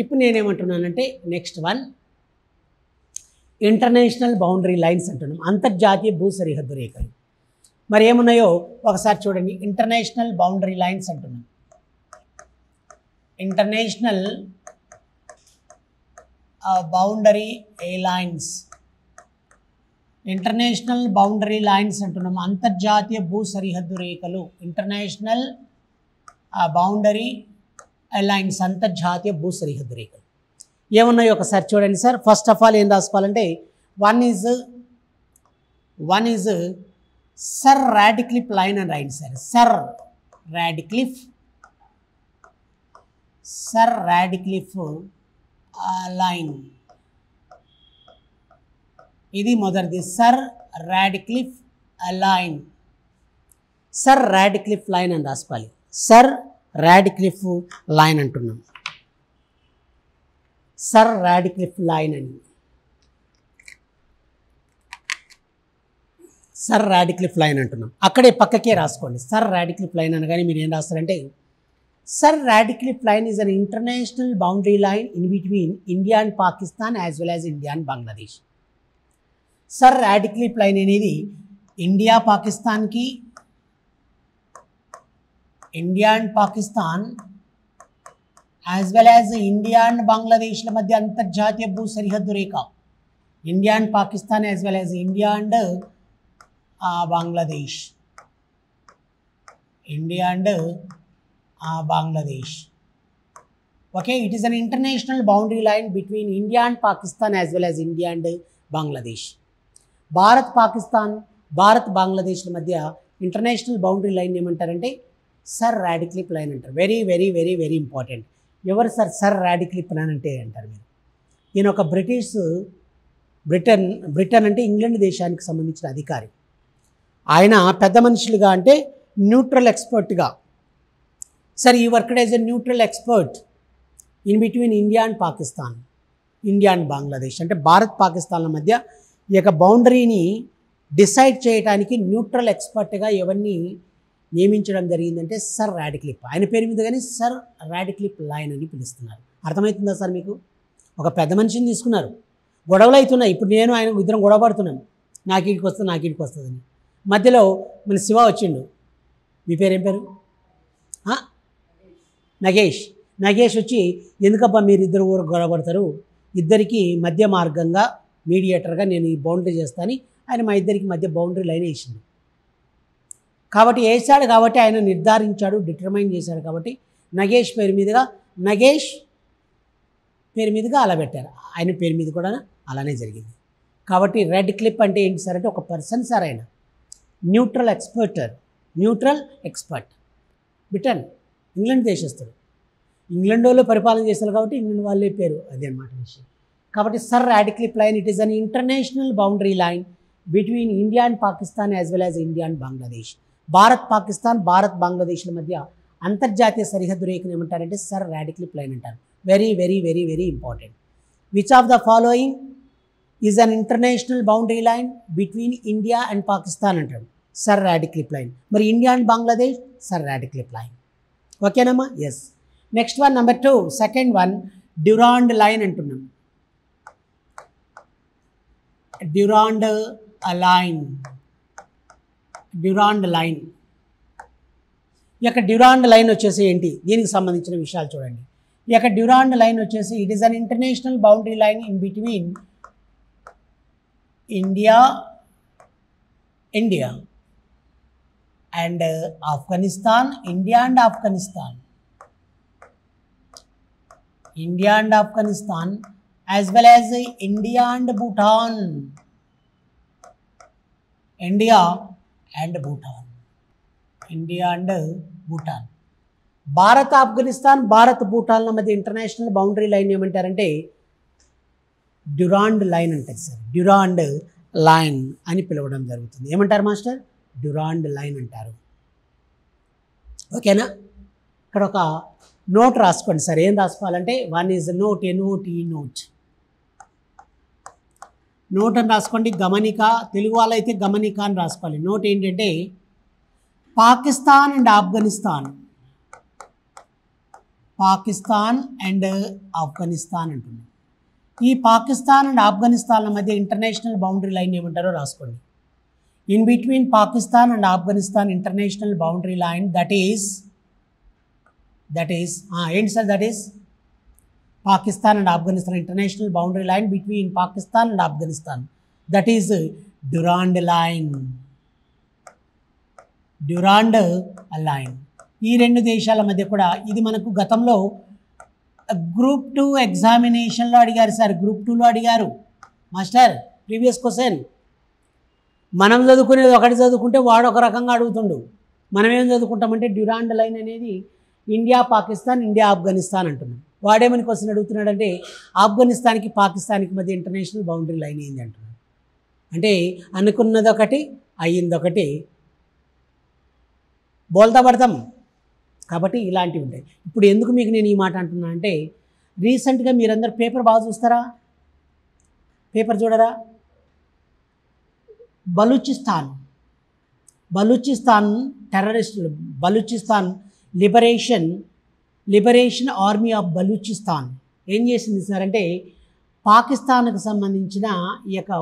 ఇప్పుడు నేనేమంటున్నానంటే next one international boundary lines అంటున్నాం, అంతర్జాతీయ భూ సరిహద్దు రేఖలు. మరి ఏమున్నాయో ఒకసారి చూడండి. ఇంటర్నేషనల్ బౌండరీ లైన్స్ అంటున్నాం. International boundary lines, international boundary lines అంటున్నాం, అంతర్జాతీయ భూ సరిహద్దు రేఖలు. ఇంటర్నేషనల్ బౌండరీ లైన్స్, అంతర్జాతీయ భూ సరిహద్దు రేఖలు ఏమున్నాయో ఒకసారి చూడండి సార్. ఫస్ట్ ఆఫ్ ఆల్ ఏం రాసుకోవాలంటే one is sir Radcliffe line అని రాయండి సార్. సర్ రాడిక్లిఫ్ లైన్, ఇది మొదటిది. Sir Radcliffe line, sir Radcliffe line అని రాసుకోవాలి. సర్ రాడిక్లిఫ్ లైన్ అంటున్నాం, సర్ రాడిక్లిఫ్ లైన్ అని. సర్ రాడిక్లిఫ్ లైన్ అంటున్నాం, అక్కడే పక్కకే రాసుకోండి. సర్ రాడిక్లిఫ్ లైన్ అనగానే మీరు ఏం రాస్తారంటే sir Radcliffe line is an international boundary line in between India and Pakistan as well as India and Bangladesh. Sir Radcliffe line అనేది ఇండియా పాకిస్తాన్కి, India and Pakistan as well as India and బంగ్లాదేశ్ల మధ్య అంతర్జాతీయ భూ సరిహద్దు రేఖ. India and Pakistan as well as India and Bangladesh, India and Bangladesh. Okay, it is an international boundary line between India and Pakistan as well as India and Bangladesh. Bharat Pakistan, Bharat బంగ్లాదేశ్ల మధ్య international boundary line ఏమంటారంటే sir Radcliffe line అంటారు. Very very very very important. ఎవరు sir sir Radcliffe line అంటే అంటారు మీరు. ఈయన ఒక బ్రిటన్ అంటే ఇంగ్లాండ్ దేశానికి సంబంధించిన అధికారి. ఆయన పెద్ద మనుషులుగా అంటే న్యూట్రల్ ఎక్స్పర్ట్గా, సార్ ఈ worked as a neutral expert in between India and Pakistan, India and Bangladesh. అంటే భారత్ పాకిస్తాన్ల మధ్య ఈ యొక్క బౌండరీని డిసైడ్ చేయడానికి న్యూట్రల్ ఎక్స్పర్ట్గా ఎవరిని నియమించడం జరిగిందంటే సర్ రాడిక్లిఫ్. ఆయన పేరు మీద కానీ సర్ రాడిక్లిఫ్ లైన్ అని పిలుస్తున్నారు. అర్థమవుతుందా సార్ మీకు? ఒక పెద్ద మనిషిని తీసుకున్నారు, గొడవలు అవుతున్నాయి. ఇప్పుడు నేను ఆయన ఇద్దరం గొడవ పడుతున్నాను, నాకు ఇడికి వస్తుంది నాకు ఇడికి వస్తుందని. మధ్యలో మన శివ వచ్చిండు. మీ పేరు ఏం పేరు? నగేష్ వచ్చి ఎందుకబ్బా మీరు ఇద్దరు ఊరు గొడవ పడతారు, ఇద్దరికి మధ్య మార్గంగా మీడియేటర్గా నేను ఈ బౌండరీ చేస్తాను. ఆయన మా ఇద్దరికి మధ్య బౌండరీ లైన్ వేసిండు. కాబట్టి వేసాడు కాబట్టి ఆయన నిర్ధారించాడు, డిటర్మైన్ చేశాడు. కాబట్టి నగేష్ పేరు మీదుగా అలా పెట్టారు. ఆయన పేరు మీద కూడా అలానే జరిగింది. కాబట్టి రెడ్ క్లిప్ అంటే ఏంటి సార్ అంటే ఒక పర్సన్ సార్, ఆయన న్యూట్రల్ ఎక్స్పర్ట్. బ్రిటన్ ఇంగ్లాండ్ దేశస్తుడు, ఇంగ్లాండ్ వాళ్ళు పరిపాలన చేస్తారు కాబట్టి ఇంగ్లాండ్ వాళ్ళే పేరు, అదే అన్నమాట విషయం. కాబట్టి sir Radcliffe line it is an international boundary line between India and Pakistan as well as India and Bangladesh. Bharat Pakistan, Bharat బంగ్లాదేశ్ల మధ్య అంతర్జాతీయ సరిహద్దు రేఖను ఏమంటారంటే సర్ రాడిక్లిఫ్ లైన్ అంటారు. Very very very very important. Which of the following is an international boundary line between India and Pakistan అంటాడు sir Radcliffe line. మరి India and Bangladesh sir Radcliffe line. ఓకేనమ్మా? Yes. Next one number 2, second one Durand line అంటున్నాం. Durand line. ఈ యొక్క Durand line వచ్చేసి ఏంటి, దీనికి సంబంధించిన విషయాలు చూడండి. ఈ యొక్క డ్యూరాండ్ లైన్ వచ్చేసి it is an international boundary line in between India and Afghanistan, India and Afghanistan as well as India and Bhutan. India and Bhutan. Bharat Afghanistan, Bharat భూటాన్ల మధ్య ఇంటర్నేషనల్ బౌండరీ లైన్ ఏమంటారంటే డ్యూరాండ్ లైన్ అంటారు సార్. డ్యూరాండ్ లైన్ అని పిలవడం జరుగుతుంది. ఏమంటారు master? Durand line అంటారు. ఓకేనా? ఇక్కడ ఒక నోట్ రాసుకోండి సార్. ఏం రాసుకోవాలంటే వన్ ఈజ్ నోట్, నోట్ అని రాసుకోండి. గమనిక, తెలుగు వాళ్ళైతే గమనిక అని రాసుకోవాలి. నోట్ ఏంటంటే పాకిస్తాన్ అండ్ ఆఫ్ఘనిస్తాన్ పాకిస్తాన్ అండ్ ఆఫ్ఘనిస్తాన్ అంటుంది. ఈ పాకిస్తాన్ అండ్ ఆఫ్ఘనిస్తాన్ల మధ్య ఇంటర్నేషనల్ బౌండరీ లైన్ ఏమంటారో రాసుకోండి. In between Pakistan and Afghanistan international boundary line that is ఏంటి sir? That is Pakistan and Afghanistan international boundary line between Pakistan and Afghanistan that is Durand line. Durand line. ఈ రెండు దేశాల మధ్య కూడా ఇది మనకు గతంలో గ్రూప్ 2 ఎగ్జామినేషన్లో అడిగారు సార్. గ్రూప్ 2లో అడిగారు మాస్టర్. Previous question. మనం చదువుకునేది ఒకటి చదువుకుంటే వాడు ఒక రకంగా అడుగుతుండు. మనం ఏం చదువుకుంటామంటే డ్యూరాండ్ లైన్ అనేది ఇండియా పాకిస్తాన్, ఇండియా ఆఫ్ఘనిస్తాన్ అంటున్నాం. వాడేమని క్వశ్చన్ అడుగుతున్నాడంటే ఆఫ్ఘనిస్తాన్కి పాకిస్తాన్కి మధ్య ఇంటర్నేషనల్ బౌండరీ లైన్ ఏంది అంటున్నాడు. అంటే అనుకున్నది ఒకటి, అయ్యిందొకటి, బోల్తా పడతాం. కాబట్టి ఇలాంటివి ఉంటాయి. ఇప్పుడు ఎందుకు మీకు నేను ఈ మాట అంటున్నా అంటే రీసెంట్గా మీరందరూ పేపర్ బాగా చూస్తారా? పేపర్ చూడరా? బలూచిస్తాన్ టెర్రరిస్టులు, Balochistan liberation army of Balochistan ఏం చేసింది సార్ అంటే పాకిస్తాన్కు సంబంధించిన ఈ యొక్క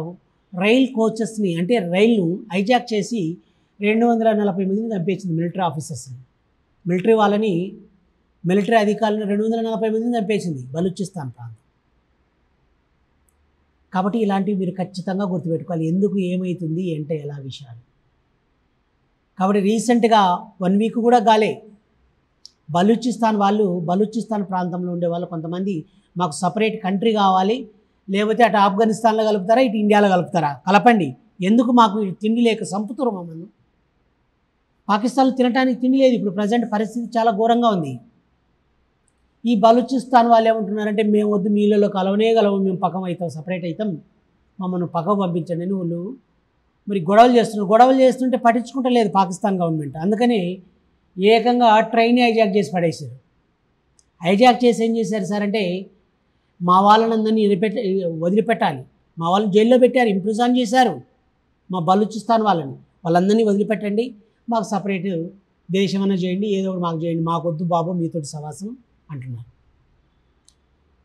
రైల్ కోచెస్ని అంటే రైళ్ను హైజాక్ చేసి 240 మందిని చంపేసింది. మిలిటరీ ఆఫీసర్స్ని, మిలిటరీ వాళ్ళని, మిలిటరీ అధికారులను 240 మందిని చంపేసింది బలూచిస్తాన్ ప్రాంతం. కాబట్టి ఇలాంటివి మీరు ఖచ్చితంగా గుర్తుపెట్టుకోవాలి. ఎందుకు, ఏమవుతుంది, ఏంటో ఎలా విషయాలు. కాబట్టి రీసెంట్గా 1 వీక్ కూడా గాలే బలూచిస్తాన్ ప్రాంతంలో ఉండే వాళ్ళు కొంతమంది మాకు సపరేట్ కంట్రీ కావాలి, లేకపోతే అటు ఆఫ్ఘనిస్తాన్లో కలుపుతారా, ఇటు ఇండియాలో కలుపుతారా, కలపండి, ఎందుకు మాకు తిండి లేక చంపుతారు మమ్మల్ని. పాకిస్తాన్లో తినడానికి తిండి లేదు. ఇప్పుడు ప్రజెంట్ పరిస్థితి చాలా ఘోరంగా ఉంది. ఈ బలూచిస్తాన్ వాళ్ళు ఏమంటున్నారంటే మేము వద్దు, మీళ్ళలో కలవము, మేము పక్కం అవుతాం, సపరేట్ అవుతాం, మమ్మల్ని పక్కకు పంపించండి అని వాళ్ళు మరి గొడవలు చేస్తుంటే పట్టించుకుంటలేదు పాకిస్తాన్ గవర్నమెంట్. అందుకని ఏకంగా ట్రైన్ హైజాక్ చేసి పడేశారు. హైజాక్ చేసి ఏం చేశారు సార్ అంటే మా వాళ్ళని అందరినీ వదిలిపెట్టాలి, మా వాళ్ళని జైల్లో పెట్టారు, ఇంప్రిజన్ చేశారు. మా బలూచిస్తాన్ వాళ్ళందరినీ వదిలిపెట్టండి, మాకు సపరేట్ దేశమన్నా చేయండి, ఏదో ఒకటి మాకు చేయండి, మాకొద్దు బాబు మీతోటి సవాసం అంటున్నారు.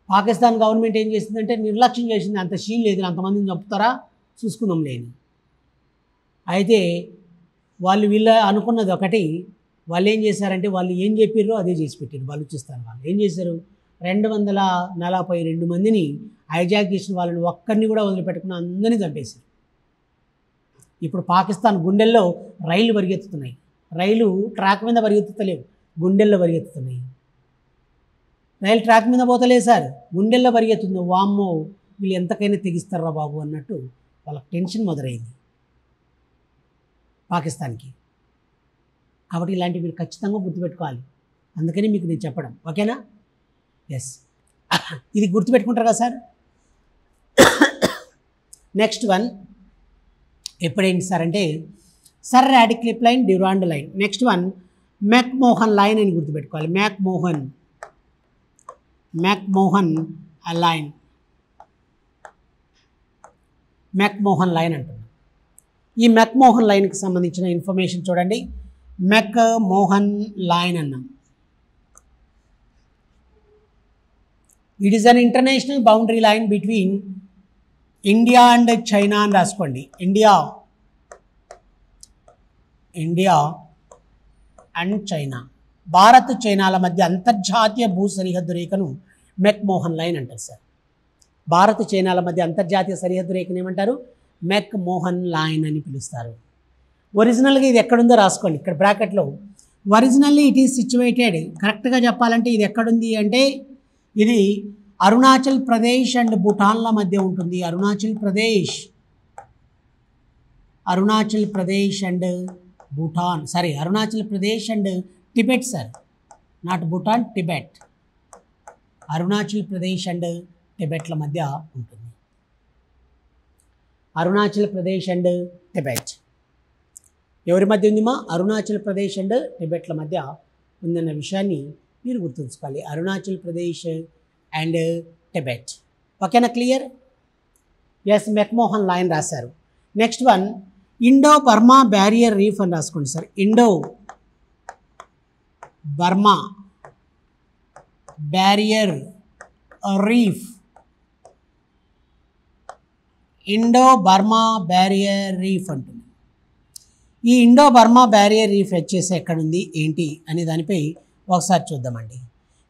పాకిస్తాన్ గవర్నమెంట్ ఏం చేసిందంటే నిర్లక్ష్యం చేసింది. అంత సీన్ లేదు, అంతమందిని చంపుతారా చూసుకుందాం లేని. అయితే వీళ్ళు అనుకున్నది ఒకటి, వాళ్ళు ఏం చేశారంటే వాళ్ళు ఏం చెప్పారో అదే చేసి పెట్టారు. బలూచిస్తాన్ వాళ్ళు ఏం చేశారు, 242 మందిని హైజాక్ చేసిన వాళ్ళని ఒక్కరిని కూడా వదిలిపెట్టకుండా అందరినీ చంపేశారు. ఇప్పుడు పాకిస్తాన్ గుండెల్లో రైళ్లు పరిగెత్తుతున్నాయి. రైలు ట్రాక్ మీద పరిగెత్తుతలేవు, గుండెల్లో పరిగెత్తుతున్నాయి. రైలు ట్రాక్ మీద పోతలేదు సార్, గుండెల్లో పరిగెత్తుంది. వామ్మో వీళ్ళు ఎంతకైనా తెగిస్తారా బాబు అన్నట్టు వాళ్ళకి టెన్షన్ మొదలైంది పాకిస్తాన్కి. కాబట్టి ఇలాంటివి మీరు ఖచ్చితంగా గుర్తుపెట్టుకోవాలి. అందుకని మీకు నేను చెప్పడం, ఓకేనా? ఎస్, ఇది గుర్తుపెట్టుకుంటారు కదా సార్. నెక్స్ట్ వన్ ఎప్పుడేంటి సార్ అంటే sir Radcliffe line, Durand line. Next one McMahon line అని గుర్తుపెట్టుకోవాలి. మెక్మోహన్ లైన్, మెక్మోహన్ లైన్ అంటున్నాం. ఈ మెక్మోహన్ లైన్కి సంబంధించిన ఇన్ఫర్మేషన్ చూడండి. మెక్మోహన్ లైన్ అన్నాం. It is an international boundary line between India and China అని రాసుకోండి. ఇండియా అండ్ చైనా, భారత్ చైనాల మధ్య అంతర్జాతీయ భూ సరిహద్దు రేఖను మెక్మోహన్ లైన్ అంటారు సార్. భారత్ చైనాల మధ్య అంతర్జాతీయ సరిహద్దు రేఖను ఏమంటారు? మెక్మోహన్ లైన్ అని పిలుస్తారు. ఒరిజినల్గా ఇది ఎక్కడుందో రాసుకోండి ఇక్కడ బ్రాకెట్లో. ఒరిజినల్లీ ఇట్ ఈస్ సిచ్యువేటెడ్, కరెక్ట్గా చెప్పాలంటే ఇది ఎక్కడుంది అంటే ఇది అరుణాచల్ ప్రదేశ్ అండ్ భూటాన్ల మధ్య ఉంటుంది. Arunachal Pradesh and Bhutan, Arunachal Pradesh and Tibet sir, not Bhutan, Tibet. Arunachal Pradesh and టిబెట్ల మధ్య ఉంటుంది. అరుణాచల్ ప్రదేశ్ అండ్ టిబెట్ ఎవరి మధ్య ఉందిమా? అరుణాచల్ ప్రదేశ్ అండ్ టిబెట్ల మధ్య ఉందన్న విషయాన్ని మీరు గుర్తుంచుకోవాలి. అరుణాచల్ ప్రదేశ్ అండ్ టిబెట్, ఓకేనా? క్లియర్? ఎస్, మెక్మోహన్ లైన్ రాశారు. Next one Indo Burma barrier reef అని రాసుకోండి sir. Indo Burma barrier reef, Indo Burma barrier reef అంటుంది. ఈ ఇండో బర్మా బ్యారియర్ రీఫ్ వచ్చేసి ఎక్కడుంది ఏంటి అనే దానిపై ఒకసారి చూద్దామండి.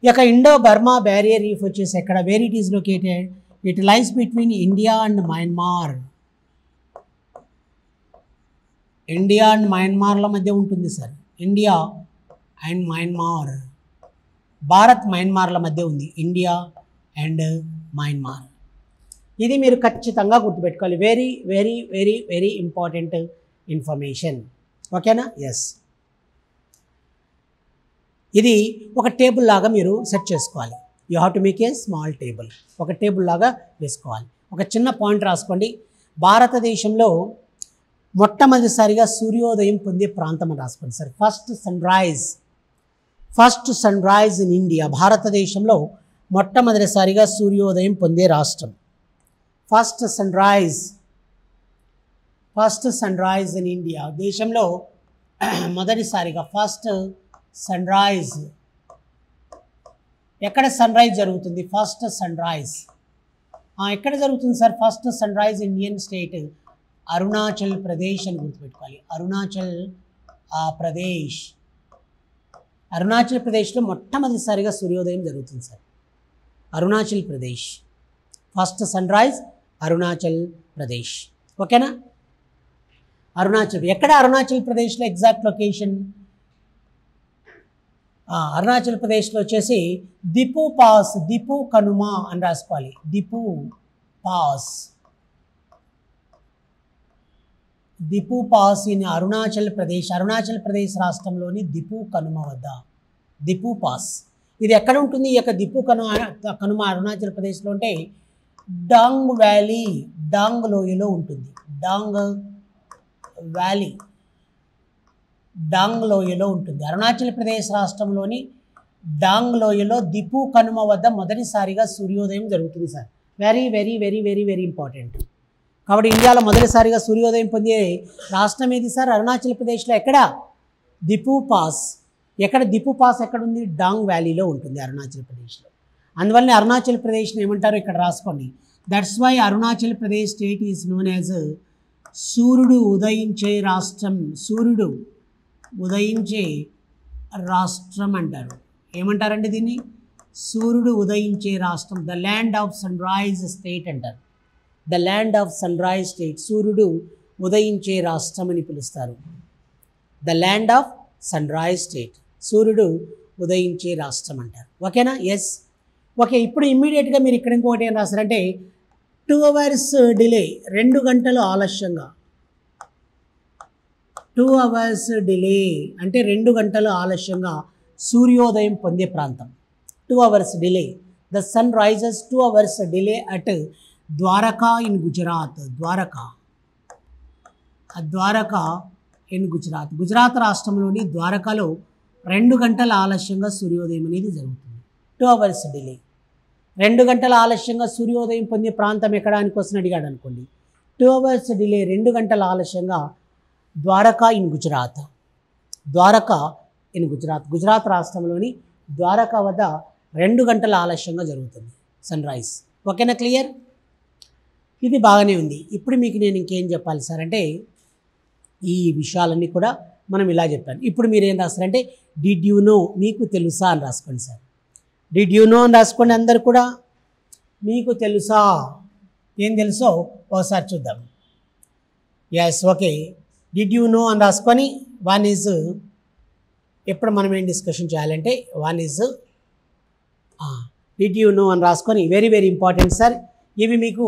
ఈ యొక్క ఇండో బర్మా బ్యారియర్ రీఫ్ వచ్చేసి ఎక్కడ, where it is located, it lies between India and Myanmar. India and మయన్మార్ల మధ్య ఉంటుంది sir. India and Myanmar, Bharat మయన్మార్ల మధ్య ఉంది, ఇండియా అండ్ మయన్మార్. ఇది మీరు ఖచ్చితంగా గుర్తుపెట్టుకోవాలి. Very very very very important information. ఓకేనా? ఎస్. ఇది ఒక టేబుల్ లాగా మీరు సెట్ చేసుకోవాలి. You have to make a small table. ఒక టేబుల్ లాగా వేసుకోవాలి. ఒక చిన్న పాయింట్ రాసుకోండి. భారతదేశంలో మొట్టమొదటిసారిగా సూర్యోదయం పొందే ప్రాంతం అని రాసుకోండి sir. First sunrise in India. భారతదేశంలో మొట్టమొదటిసారిగా సూర్యోదయం పొందే రాష్ట్రం. First sunrise in India. దేశంలో మొదటిసారిగా ఫస్ట్ సన్ రైజ్. ఎక్కడ సన్ రైజ్ జరుగుతుంది? ఫస్ట్ సన్ రైజ్ ఎక్కడ జరుగుతుంది sir? First sunrise Indian state Arunachal Pradesh అని గుర్తుపెట్టుకోవాలి. అరుణాచల్ ప్రదేశ్లో మొట్టమొదటిసారిగా సూర్యోదయం జరుగుతుంది sir. Arunachal Pradesh first sunrise Arunachal Pradesh. ఓకేనా? ఎక్కడ అరుణాచల్ ప్రదేశ్లో ఎగ్జాక్ట్ లొకేషన్? అరుణాచల్ ప్రదేశ్లో వచ్చేసి దిపు పాస్, దిపు కనుమ అని రాసుకోవాలి. దిపు పాస్ ఇన్ అరుణాచల్ ప్రదేశ్ రాష్ట్రంలోని దిపు కనుమ వద్ద దిపు పాస్. ఇది ఎక్కడ ఉంటుంది? ఈ యొక్క దిపు కనుమ అరుణాచల్ ప్రదేశ్లో ఉంటే డాంగ్ వ్యాలీ, డాంగ్ లోయలో ఉంటుంది. డాంగ్ లోయలో ఉంటుంది. అరుణాచల్ ప్రదేశ్ రాష్ట్రంలోని డాంగ్ లోయలో దిపు కనుమ వద్ద మొదటిసారిగా సూర్యోదయం జరుగుతుంది sir. Very very very very very important. కాబట్టి ఇండియాలో మొదటిసారిగా సూర్యోదయం పొందే రాష్ట్రం ఏది సార్? అరుణాచల్ ప్రదేశ్లో. ఎక్కడ? దిపు పాస్. దిపు పాస్ ఎక్కడుంది? డాంగ్ వ్యాలీలో ఉంటుంది అరుణాచల్ ప్రదేశ్లో. అందువల్ల అరుణాచల్ ప్రదేశ్ని ఏమంటారో ఇక్కడ రాసుకోండి. That's why Arunachal Pradesh state is known as సూర్యుడు ఉదయించే రాష్ట్రం. సూర్యుడు ఉదయించే రాష్ట్రం అంటారు. ఏమంటారండి దీన్ని? సూర్యుడు ఉదయించే రాష్ట్రం. The land of sunrise state అంటారు. The land of sunrise state, సూర్యుడు ఉదయించే రాష్ట్రం అని పిలుస్తారు. The land of sunrise state, సూర్యుడు ఉదయించే రాష్ట్రం అంటారు. ఓకేనా? ఎస్. ఓకే. ఇప్పుడు ఇమ్మీడియట్గా మీరు ఇక్కడ ఇంకోటి ఏం రాస్తారంటే 2 hours డిలే, 2 గంటలు ఆలస్యంగా. 2 hours డిలే అంటే 2 గంటలు ఆలస్యంగా సూర్యోదయం పొందే ప్రాంతం. 2 hours delay. The sun rises 2 hours delay at Dwarka in Gujarat. Dwarka in Gujarat. Gujarat రాష్ట్రంలోని ద్వారకాలో 2 గంటల ఆలస్యంగా సూర్యోదయం అనేది జరుగుతుంది. 2 hours డిలే. 2 గంటల ఆలస్యంగా సూర్యోదయం పొందే ప్రాంతం ఎక్కడ అని క్వశ్చన్ అడిగాడు అనుకోండి. 2 hours డిలే, 2 గంటల ఆలస్యంగా ద్వారకా ఇన్ గుజరాత్. గుజరాత్ రాష్ట్రంలోని ద్వారకా వద్ద 2 గంటల ఆలస్యంగా జరుగుతుంది సన్ రైజ్. ఓకేనా? క్లియర్? ఇది బాగానే ఉంది. ఇప్పుడు మీకు నేను ఇంకేం చెప్పాలి సార్ అంటే ఈ విషయాలన్నీ కూడా మనం ఇలా చెప్పాను. ఇప్పుడు మీరు ఏం రాస్తారంటే డిడ్ యూ నో, మీకు తెలుసా అని రాసుకోండి సార్. డిడ్ యూ నో అని రాసుకోండి. అందరు కూడా మీకు తెలుసా, ఏం తెలుసో ఒకసారి చూద్దాం. Yes. Okay. Did you know అని రాసుకొని వన్ ఈజ్, ఎప్పుడు మనం ఏం డిస్కషన్ చేయాలంటే one is did you know అని రాసుకొని వెరీ వెరీ ఇంపార్టెంట్ సార్. ఇవి మీకు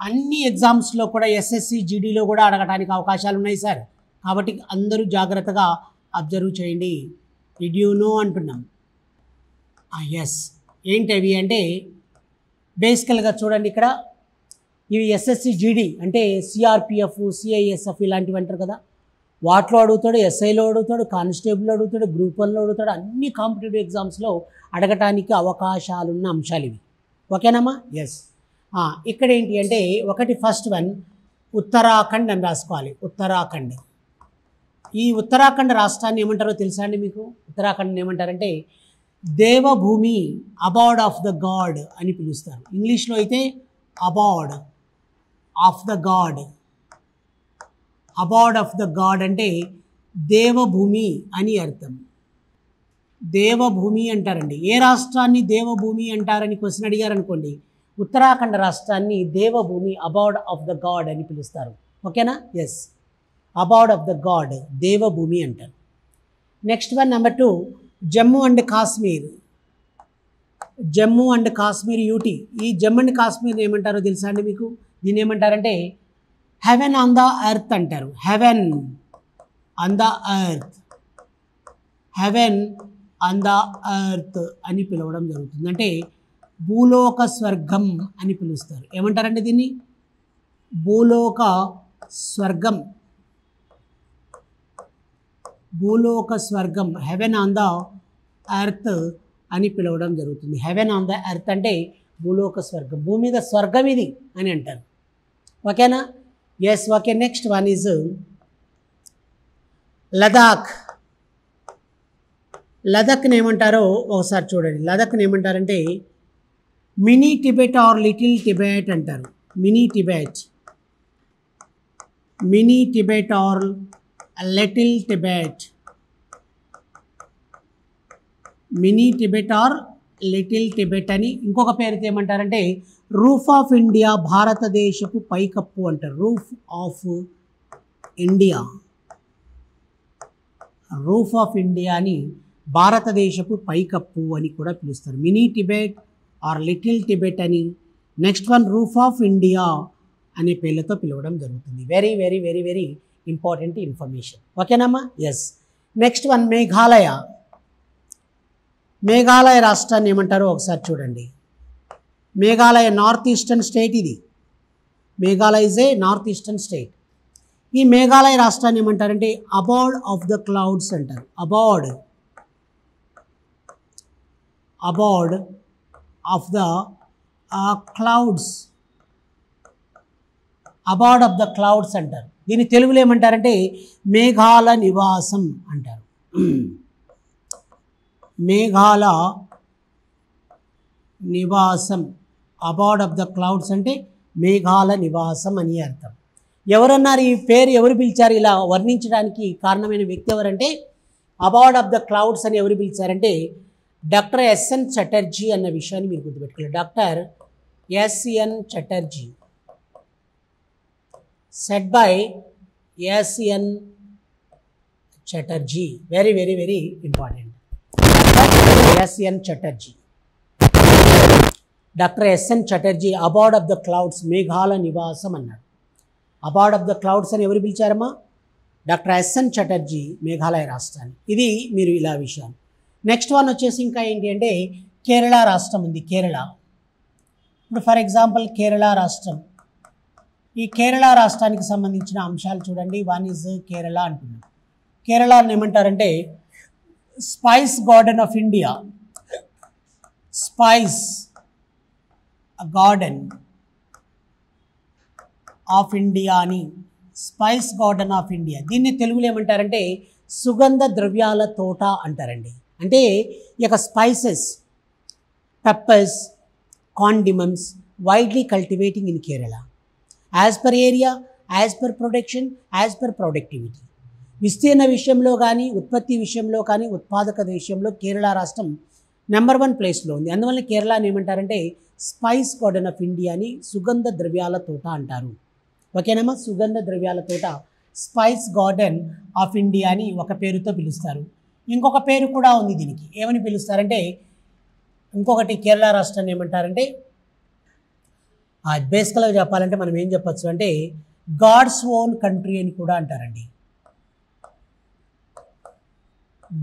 అన్ని ఎగ్జామ్స్లో కూడా ఎస్ఎస్సి జీడీలో కూడా అడగడానికి అవకాశాలు ఉన్నాయి సార్. కాబట్టి అందరూ జాగ్రత్తగా అబ్జర్వ్ చేయండి. డిడ్ యూ నో అంటున్నాం. ఎస్. ఏంటి అవి అంటే బేసికల్గా చూడండి ఇక్కడ ఇవి ఎస్ఎస్సి జీడీ అంటే సిఆర్పిఎఫ్, సిఐఎస్ఎఫ్ ఇలాంటివి అంటారు కదా. వాటిలో అడుగుతాడు, ఎస్ఐలో అడుగుతాడు, కానిస్టేబుల్లో అడుగుతాడు, గ్రూప్ 1లో అడుగుతాడు. అన్ని కాంపిటేటివ్ ఎగ్జామ్స్లో అడగటానికి అవకాశాలున్న అంశాలు ఇవి. ఓకేనమ్మా? ఎస్. ఇక్కడ ఏంటి అంటే ఒకటి ఫస్ట్ వన్ ఉత్తరాఖండ్ అని రాసుకోవాలి. ఉత్తరాఖండ్. ఈ ఉత్తరాఖండ్ రాష్ట్రాన్ని ఏమంటారో తెలుసా అండి మీకు? ఉత్తరాఖండ్ని ఏమంటారంటే దేవభూమి, అబార్డ్ ఆఫ్ ద గాడ్ అని పిలుస్తారు. ఇంగ్లీష్లో అయితే abort of the God. Abort of the God అంటే దేవభూమి అని అర్థం. దేవభూమి అంటారండి. ఏ రాష్ట్రాన్ని దేవభూమి అంటారని క్వశ్చన్ అడిగారు అనుకోండి, ఉత్తరాఖండ్ రాష్ట్రాన్ని దేవభూమి, అబార్డ్ ఆఫ్ ద గాడ్ అని పిలుస్తారు. ఓకేనా? Yes, abode of the god, దేవభూమి అంటారు. Next one, number 2, Jammu and Kashmir. Jammu and Kashmir, UT. ఈ జమ్మూ అండ్ కాశ్మీర్ ఏమంటారో తెలుసా అండి మీకు? దీన్ని ఏమంటారంటే హెవెన్ ఆన్ ద ఎర్త్ అంటారు. Haven on the earth, haven on the earth అని పిలవడం జరుగుతుంది. అంటే భూలోక స్వర్గం అని పిలుస్తారు. ఏమంటారండి దీన్ని? భూలోక స్వర్గం, భూలోక స్వర్గం, హెవెన్ ఆన్ ద ఎర్త్ అని పిలవడం జరుగుతుంది. హెవెన్ ఆన్ ద ఎర్త్ అంటే భూలోక స్వర్గం, భూమి మీద స్వర్గం ఇది అని అంటారు. ఓకేనా? Yes, okay. Next one is Ladakh. లదాఖ్ని ఏమంటారో ఒకసారి చూడండి. లదాఖ్ని ఏమంటారంటే mini Tibet or little Tibet అంటారు. Mini Tibet, mini Tibet or little Tibet, mini Tibet or little Tibet అని. ఇంకొక పేరుతో ఏమంటారంటే రూఫ్ ఆఫ్ ఇండియా, భారతదేశపు పైకప్పు అంటారు. Roof of India, roof of India అని, భారతదేశపు పైకప్పు అని కూడా పిలుస్తారు. Mini Tibet or little Tibet అని. Next one roof of India అనే పేర్లతో పిలవడం జరుగుతుంది. Very very very very important information. ఓకేనమ్మా? Yes. Next one Meghalaya. Meghalaya రాష్ట్రాన్ని ఏమంటారో ఒకసారి చూడండి. మేఘాలయ నార్త్ ఈస్టర్న్ స్టేట్ ఇది. Meghalaya is a north eastern state. ఈ మేఘాలయ రాష్ట్రాన్ని ఏమంటారంటే అబార్డ్ ఆఫ్ ద క్లౌడ్స్ అంటారు. Abode, abode of the clouds, abort of the clouds అంటారు. దీన్ని తెలుగులో ఏమంటారంటే మేఘాల నివాసం అంటారు. మేఘాల నివాసం, అబార్డ్ ఆఫ్ ద క్లౌడ్స్ అంటే మేఘాల నివాసం అని అర్థం. ఎవరన్నారు ఈ పేరు, ఎవరు పిలిచారు ఇలా వర్ణించడానికి కారణమైన వ్యక్తి ఎవరంటే అబార్డ్ ఆఫ్ ద క్లౌడ్స్ అని ఎవరు పిలిచారంటే డాక్టర్ ఎస్ఎన్ చటర్జీ అన్న విషయాన్ని మీరు గుర్తుపెట్టుకోవాలి. Doctor S N Chatterjee, said by S N Chatterjee. Very very very important. S N Chatterjee, doctor S N Chatterjee abode of the clouds, మేఘాల నివాసం అన్నాడు. అబార్డ్ ఆఫ్ ద క్లౌడ్స్ అని ఎవరు పిలిచారమ్మా? డాక్టర్ ఎస్ఎన్ చటర్జీ, మేఘాలయ రాష్ట్రాన్ని. ఇది మీరు ఇలా విషయాలు. నెక్స్ట్ వన్ వచ్చేసి ఇంకా ఏంటి అంటే కేరళ రాష్ట్రం ఉంది. కేరళ, ఇప్పుడు ఫర్ ఎగ్జాంపుల్ కేరళ రాష్ట్రం. ఈ కేరళ రాష్ట్రానికి సంబంధించిన అంశాలు చూడండి. వన్ ఈజ్ కేరళ అంటున్నాం. కేరళని ఏమంటారంటే spice garden of India, spice garden of India అని, స్పైస్ గార్డెన్ ఆఫ్ ఇండియా. దీన్ని తెలుగులో ఏమంటారంటే సుగంధ ద్రవ్యాల తోట అంటారండి. అంటే ఈ యొక్క spices, peppers, condiments widely cultivating in Kerala as per area, as per production, as per productivity. విస్తీర్ణ విషయంలో కానీ, ఉత్పత్తి విషయంలో కానీ, ఉత్పాదక విషయంలో కేరళ రాష్ట్రం నెంబర్ 1 ప్లేస్లో ఉంది. అందువల్ల కేరళని ఏమంటారంటే స్పైస్ గార్డెన్ ఆఫ్ ఇండియా అని, సుగంధ ద్రవ్యాల తోట అంటారు. ఓకేనమ్మా? సుగంధ ద్రవ్యాల తోట, స్పైస్ గార్డెన్ ఆఫ్ ఇండియా అని ఒక పేరుతో పిలుస్తారు. ఇంకొక పేరు కూడా ఉంది దీనికి. ఏమని పిలుస్తారంటే ఇంకొకటి కేరళ రాష్ట్రాన్ని ఏమంటారంటే బేసికల్గా చెప్పాలంటే మనం ఏం చెప్పచ్చు అంటే గాడ్స్ ఓన్ కంట్రీ అని కూడా అంటారండి.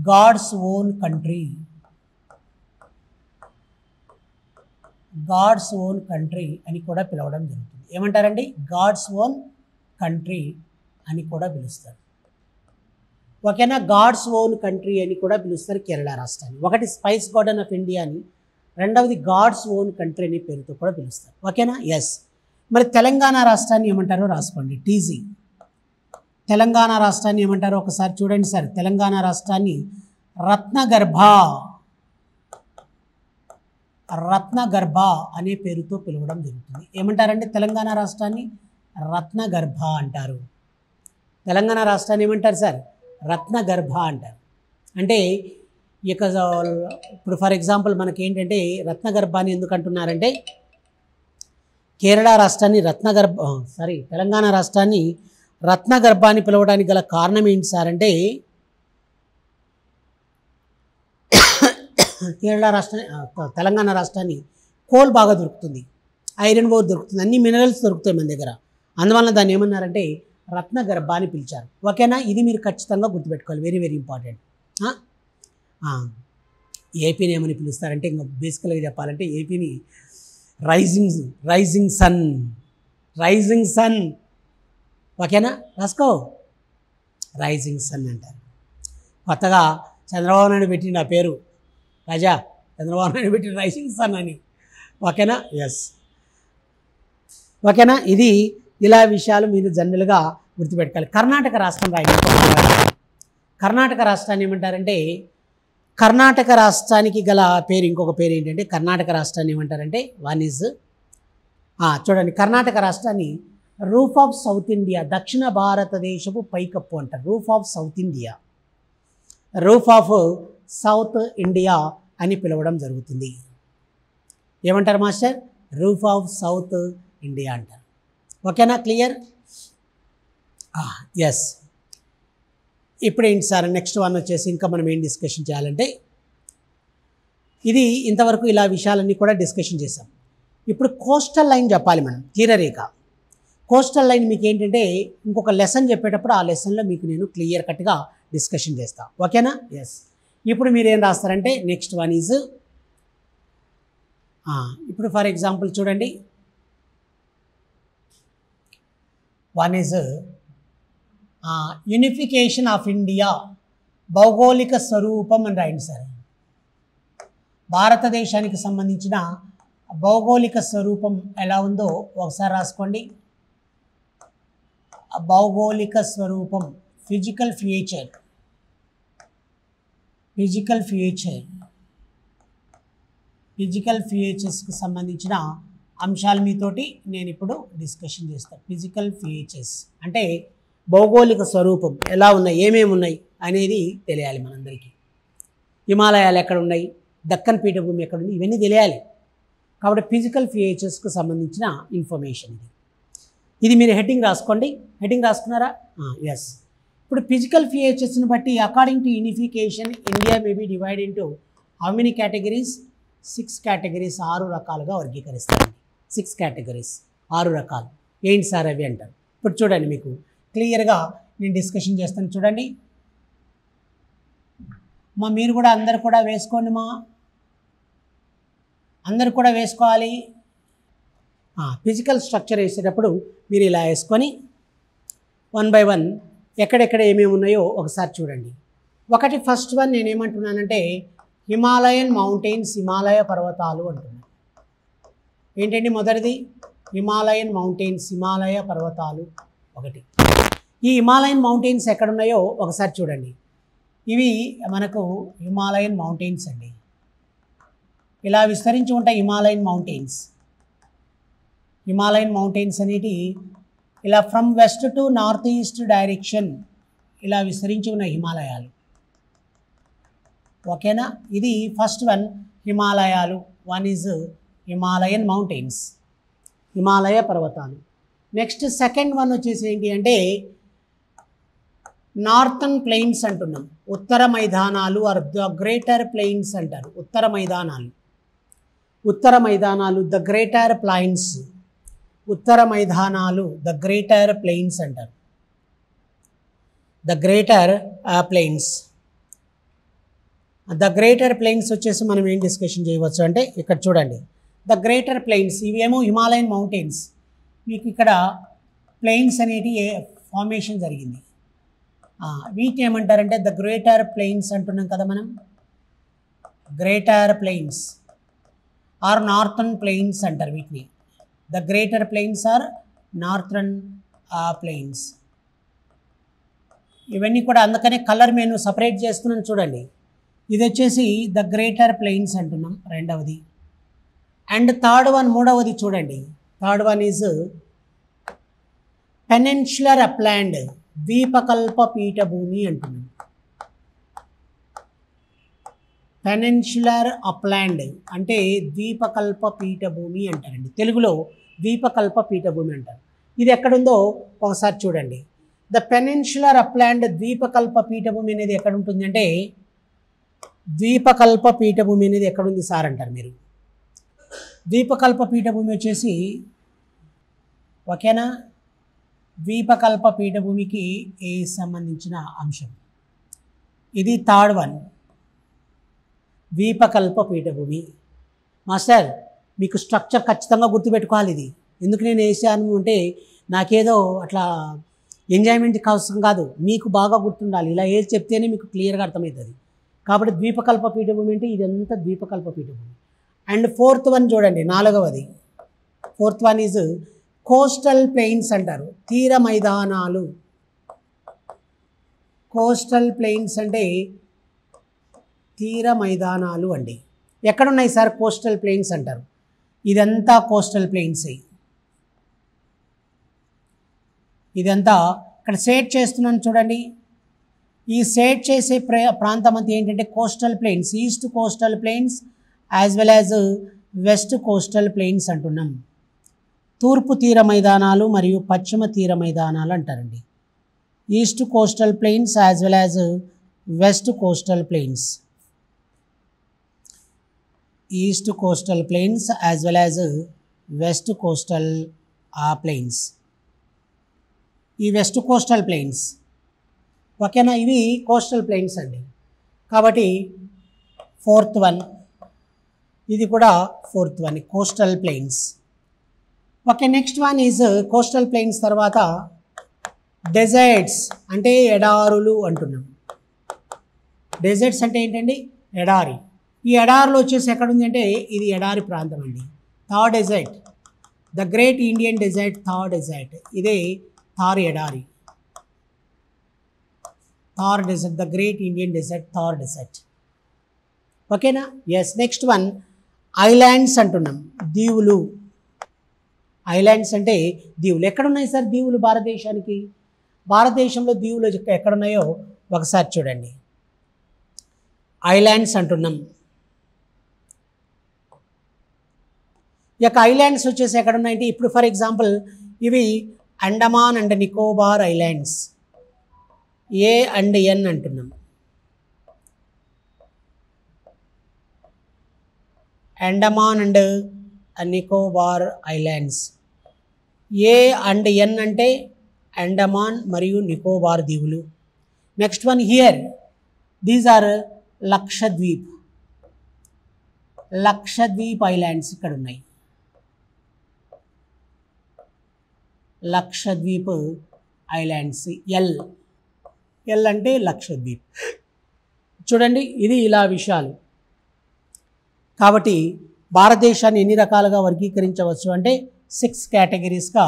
God's own country, God's own country అని కూడా పిలవడం జరుగుతుంది. ఏమంటారండి? గాడ్స్ ఓన్ కంట్రీ అని కూడా పిలుస్తారు. ఓకేనా? గాడ్స్ ఓన్ కంట్రీ అని కూడా పిలుస్తారు కేరళ రాష్ట్రాన్ని. ఒకటి స్పైస్ గార్డెన్ ఆఫ్ ఇండియా అని, రెండవది గాడ్స్ ఓన్ కంట్రీ అనే పేరుతో కూడా పిలుస్తారు. ఓకేనా? ఎస్. మరి తెలంగాణ రాష్ట్రాన్ని ఏమంటారో రాసుకోండి. టీజీ. తెలంగాణ రాష్ట్రాన్ని ఏమంటారో ఒకసారి చూడండి సార్. తెలంగాణ రాష్ట్రాన్ని రత్నగర్భ, రత్నగర్భ అనే పేరుతో పిలవడం జరుగుతుంది. ఏమంటారంటే తెలంగాణ రాష్ట్రాన్ని రత్నగర్భ అంటారు. తెలంగాణ రాష్ట్రాన్ని ఏమంటారు సార్? రత్నగర్భ అంటారు. అంటే ఇక ఇప్పుడు ఫర్ ఎగ్జాంపుల్ మనకి ఏంటంటే రత్నగర్భాన్ని ఎందుకు అంటున్నారంటే కేరళ రాష్ట్రాన్ని తెలంగాణ రాష్ట్రాన్ని రత్నగర్భాన్ని పిలవడానికి గల కారణం ఏంటి సార్ అంటే తెలంగాణ రాష్ట్రాన్ని కోల్ బాగా దొరుకుతుంది, ఐరన్ ఓర్ దొరుకుతుంది, అన్ని మినరల్స్ దొరుకుతాయి మన దగ్గర. అందువల్ల దాన్ని ఏమన్నారంటే రత్నగర్భ అని పిలిచారు. ఓకేనా? ఇది మీరు ఖచ్చితంగా గుర్తుపెట్టుకోవాలి, వెరీ వెరీ ఇంపార్టెంట్. ఏపీని ఏమని పిలుస్తారంటే ఇంకా బేసికల్గా చెప్పాలంటే ఏపీని రైజింగ్ సన్. ఓకేనా? రాసుకో, రైజింగ్ సన్ అంటారు. కొత్తగా చంద్రబాబు నాయుడు పెట్టిన పేరు చంద్రబాబు నాయుడు పెట్టిన రైజింగ్ సన్ అని. ఓకేనా? ఎస్. ఓకేనా? ఇది ఇలా విషయాలు మీరు జనరల్గా గుర్తుపెట్టుకోవాలి. కర్ణాటక రాష్ట్రం కర్ణాటక రాష్ట్రాన్ని ఏమంటారంటే కర్ణాటక రాష్ట్రానికి గల పేరు ఇంకొక పేరు ఏంటంటే కర్ణాటక రాష్ట్రాన్ని ఏమంటారంటే చూడండి, కర్ణాటక రాష్ట్రాన్ని రూఫ్ ఆఫ్ సౌత్ ఇండియా, దక్షిణ భారతదేశపు పైకప్పు అంటారు. రూఫ్ ఆఫ్ సౌత్ ఇండియా అని పిలవడం జరుగుతుంది. ఏమంటారు master? Roof of south India అంటారు. ఓకేనా? క్లియర్? ఎస్. ఇప్పుడు ఏంటి సార్ నెక్స్ట్ వన్ వచ్చేసి ఇంకా మనం ఏం డిస్కషన్ చేయాలంటే ఇది ఇంతవరకు ఇలా విషయాలన్నీ కూడా డిస్కషన్ చేసాం. ఇప్పుడు కోస్టల్ లైన్ చెప్పాలి మనం, తీరరేఖ. కోస్టల్ లైన్ మీకు ఏంటంటే ఇంకొక లెసన్ చెప్పేటప్పుడు ఆ లెసన్లో మీకు నేను క్లియర్ కట్గా డిస్కషన్ చేస్తాను. ఓకేనా? ఎస్. ఇప్పుడు మీరు ఏం రాస్తారంటే నెక్స్ట్ వన్ ఈజ్ ఇప్పుడు ఫర్ ఎగ్జాంపుల్ చూడండి, one is unification of India, భౌగోళిక స్వరూపం అని రాయండి సార్. భారతదేశానికి సంబంధించిన భౌగోళిక స్వరూపం ఎలా ఉందో ఒకసారి రాసుకోండి. భౌగోళిక స్వరూపం, ఫిజికల్ ఫీచర్స్కి సంబంధించిన అంశాలు మీతోటి నేను ఇప్పుడు డిస్కషన్ చేస్తాను. ఫిజికల్ ఫీచర్స్ అంటే భౌగోళిక స్వరూపం ఎలా ఉన్నాయి, ఏమేమి ఉన్నాయి అనేది తెలియాలి మనందరికీ. హిమాలయాలు ఎక్కడ ఉన్నాయి, దక్కన్ పీఠభూమి ఎక్కడ ఉంది, ఇవన్నీ తెలియాలి. కాబట్టి ఫిజికల్ ఫీచర్స్కి సంబంధించిన ఇన్ఫర్మేషన్ ఇది మీరు హెడ్డింగ్ రాసుకోండి. హెడ్డింగ్ రాసుకున్నారా? ఎస్. ఇప్పుడు ఫిజికల్ ఫీచర్స్ని బట్టి according to unification India may be divide into how many categories? 6 categories, 6 రకాలుగా వర్గీకరిస్తారండి. 6 కేటగిరీస్, 6 రకాలు. ఏంటి సార్ అవి అంటారు. ఇప్పుడు చూడండి, మీకు క్లియర్గా నేను డిస్కషన్ చేస్తాను. చూడండి మీరు కూడా అందరు కూడా వేసుకోండి అందరు కూడా వేసుకోవాలి. ఫిజికల్ స్ట్రక్చర్ వేసేటప్పుడు మీరు ఇలా వేసుకొని 1 by 1 ఎక్కడెక్కడ ఏమేమి ఉన్నాయో ఒకసారి చూడండి. ఒకటి ఫస్ట్ వన్ నేనేమంటున్నానంటే హిమాలయన్ మౌంటైన్స్, హిమాలయ పర్వతాలు అంటున్నాను. ఏంటండి మొదటిది? హిమాలయన్ మౌంటైన్స్, హిమాలయ పర్వతాలు ఒకటి. ఈ హిమాలయన్ మౌంటైన్స్ ఎక్కడున్నాయో ఒకసారి చూడండి. ఇవి మనకు హిమాలయన్ మౌంటైన్స్ అండి. ఇలా విస్తరించి ఉంటాయి హిమాలయన్ మౌంటైన్స్ అనేటి ఇలా from west to north east direction ఇలా విస్తరించి ఉన్న హిమాలయాలు. ఓకేనా? ఇది ఫస్ట్ వన్ హిమాలయాలు. One is Himalayan mountains, Himalaya పర్వతాలు. నెక్స్ట్ సెకండ్ వన్ వచ్చేసి ఏంటి అంటే నార్థన్ ప్లెయిన్స్ అంటున్నాం. ఉత్తర మైదానాలు ఆర్ ద గ్రేటర్ ప్లెయిన్స్ అంటారు. ఉత్తర మైదానాలు, ద గ్రేటర్ ప్లెయిన్స్, ఉత్తర మైదానాలు ద గ్రేటర్ ప్లెయిన్స్ అంటారు. ద గ్రేటర్ ప్లెయిన్స్ వచ్చేసి మనం ఏం డిస్కషన్ చేయవచ్చు అంటే ఇక్కడ చూడండి, ద గ్రేటర్ ప్లెయిన్స్ ఇవేమో హిమాలయన్ మౌంటైన్స్. మీకు ఇక్కడ ప్లెయిన్స్ అనేటి ఫార్మేషన్ జరిగింది. వీటిని ఏమంటారంటే ద గ్రేటర్ ప్లెయిన్స్ అంటున్నాం కదా మనం. Greater plains or northern plains అంటారు వీటిని. The greater plains or northern plains. ఇవన్నీ కూడా అందుకనే కలర్ నేను సపరేట్ చేస్తున్నాను చూడండి. ఇది వచ్చేసి ద గ్రేటర్ ప్లెయిన్స్ అంటున్నాం రెండవది. అండ్ థర్డ్ వన్ మూడవది చూడండి, third one is peninsular upland, ద్వీపకల్ప పీఠభూమి అంటున్నాం. పెనిన్సులర్ అప్లాండ్ అంటే ద్వీపకల్ప పీఠభూమి అంటారండి, తెలుగులో ద్వీపకల్ప పీఠభూమి అంటారు. ఇది ఎక్కడుందో ఒకసారి చూడండి. ద పెనిన్సులర్ అప్లాండ్ ద్వీపకల్ప పీఠభూమి అనేది ఎక్కడ ఉంటుంది అంటే, ద్వీపకల్ప పీఠభూమి అనేది ఎక్కడుంది సార్ అంటారు మీరు. ద్వీపకల్ప పీఠభూమి వచ్చేసి ఓకేనా, ద్వీపకల్ప పీఠభూమికి ఏ సంబంధించిన అంశం ఇది. థర్డ్ వన్ ద్వీపకల్ప పీఠభూమి. మాస్టర్ మీకు స్ట్రక్చర్ ఖచ్చితంగా గుర్తుపెట్టుకోవాలి. ఇది ఎందుకు నేను వేసాను అంటే, నాకేదో అట్లా ఎంజాయ్మెంట్ కోసం కాదు, మీకు బాగా గుర్తుండాలి. ఇలా ఏది చెప్తేనే మీకు క్లియర్గా అర్థమవుతుంది. కాబట్టి ద్వీపకల్ప పీఠభూమి అంటే ఇదంతా ద్వీపకల్ప పీఠభూమి. అండ్ ఫోర్త్ వన్ చూడండి, నాలుగవది. Fourth one is coastal plains అంటారు, తీర మైదానాలు. కోస్టల్ ప్లెయిన్స్ అంటే తీర మైదానాలు అండి. ఎక్కడున్నాయి సార్ కోస్టల్ ప్లెయిన్స్ అంటారు, ఇదంతా కోస్టల్ ప్లెయిన్స్. ఇదంతా ఇక్కడ సేట్ చేస్తున్నాను చూడండి. ఈ సేట్ చేసే ప్రాంతం అంతా ఏంటంటే coastal plains, east coastal plains as well as west coastal plains అంటున్నాం. తూర్పు తీర మైదానాలు మరియు పశ్చిమ తీర మైదానాలు అంటారండి. East coastal plains as well as west coastal plains. East coastal plains as well as west coastal plains. ఈ వెస్ట్ కోస్టల్ ప్లెయిన్స్ ఓకేనా, ఇవి కోస్టల్ ప్లెయిన్స్ అండి. కాబట్టి ఫోర్త్ వన్, ఇది కూడా fourth one, coastal plains. Okay, next one is coastal plains తర్వాత desserts అంటే ఎడారులు అంటున్నాం. డెజర్ట్స్ అంటే ఏంటండి, ఎడారి. ఈ ఎడారులు వచ్చేసి ఎక్కడుంది అంటే, ఇది ఎడారి ప్రాంతం అండి. Thar desert, the great Indian desert, Thar desert. ఇదే థార్ ఎడారి. Thar desert, the great Indian desert, Thar desert. ఓకేనా, ఎస్. నెక్స్ట్ వన్ ఐలాండ్స్ అంటున్నాం, దీవులు. ఐలాండ్స్ అంటే దీవులు. ఎక్కడున్నాయి సార్ దీవులు భారతదేశానికి? భారతదేశంలో దీవులు ఎక్కడున్నాయో ఒకసారి చూడండి. ఐలాండ్స్ అంటున్నాం. ఈ యొక్క ఐలాండ్స్ వచ్చేసి ఎక్కడున్నాయంటే, ఇప్పుడు ఫర్ ఎగ్జాంపుల్ ఇవి Andaman and Nicobar islands, A and N అంటున్నాం. Andaman and Nicobar islands. A and N అంటే అండమాన్ మరియు నికోబార్ దీవులు. Next one here, these are Lakshadweep. Lakshadweep islands ఇక్కడ ఉన్నాయి. లక్షద్వీప్ ఐలాండ్స్, ఎల్ ఎల్ అంటే లక్షద్వీప్. చూడండి, ఇది ఇలా విషయాలు. కాబట్టి భారతదేశాన్ని ఎన్ని రకాలుగా వర్గీకరించవచ్చు అంటే 6 కేటగిరీస్గా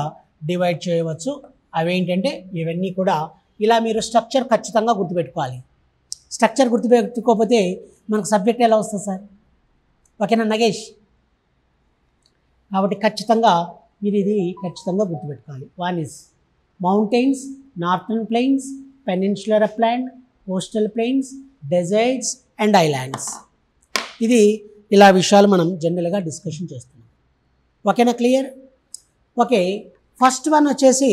డివైడ్ చేయవచ్చు. అవేంటంటే ఇవన్నీ కూడా ఇలా మీరు స్ట్రక్చర్ ఖచ్చితంగా గుర్తుపెట్టుకోవాలి. స్ట్రక్చర్ గుర్తుపెట్టుకోకపోతే మనకు సబ్జెక్ట్ ఎలా వస్తుంది సార్? ఓకేనా నగేష్? కాబట్టి ఖచ్చితంగా మీరు ఇది ఖచ్చితంగా గుర్తుపెట్టుకోవాలి. One is mountains, northern plains, peninsular upland, coastal plains, deserts and islands. ఇది ఇలా విషయాలు మనం జనరల్గా డిస్కషన్ చేస్తున్నాం. ఓకేనా, క్లియర్? ఓకే, ఫస్ట్ వన్ వచ్చేసి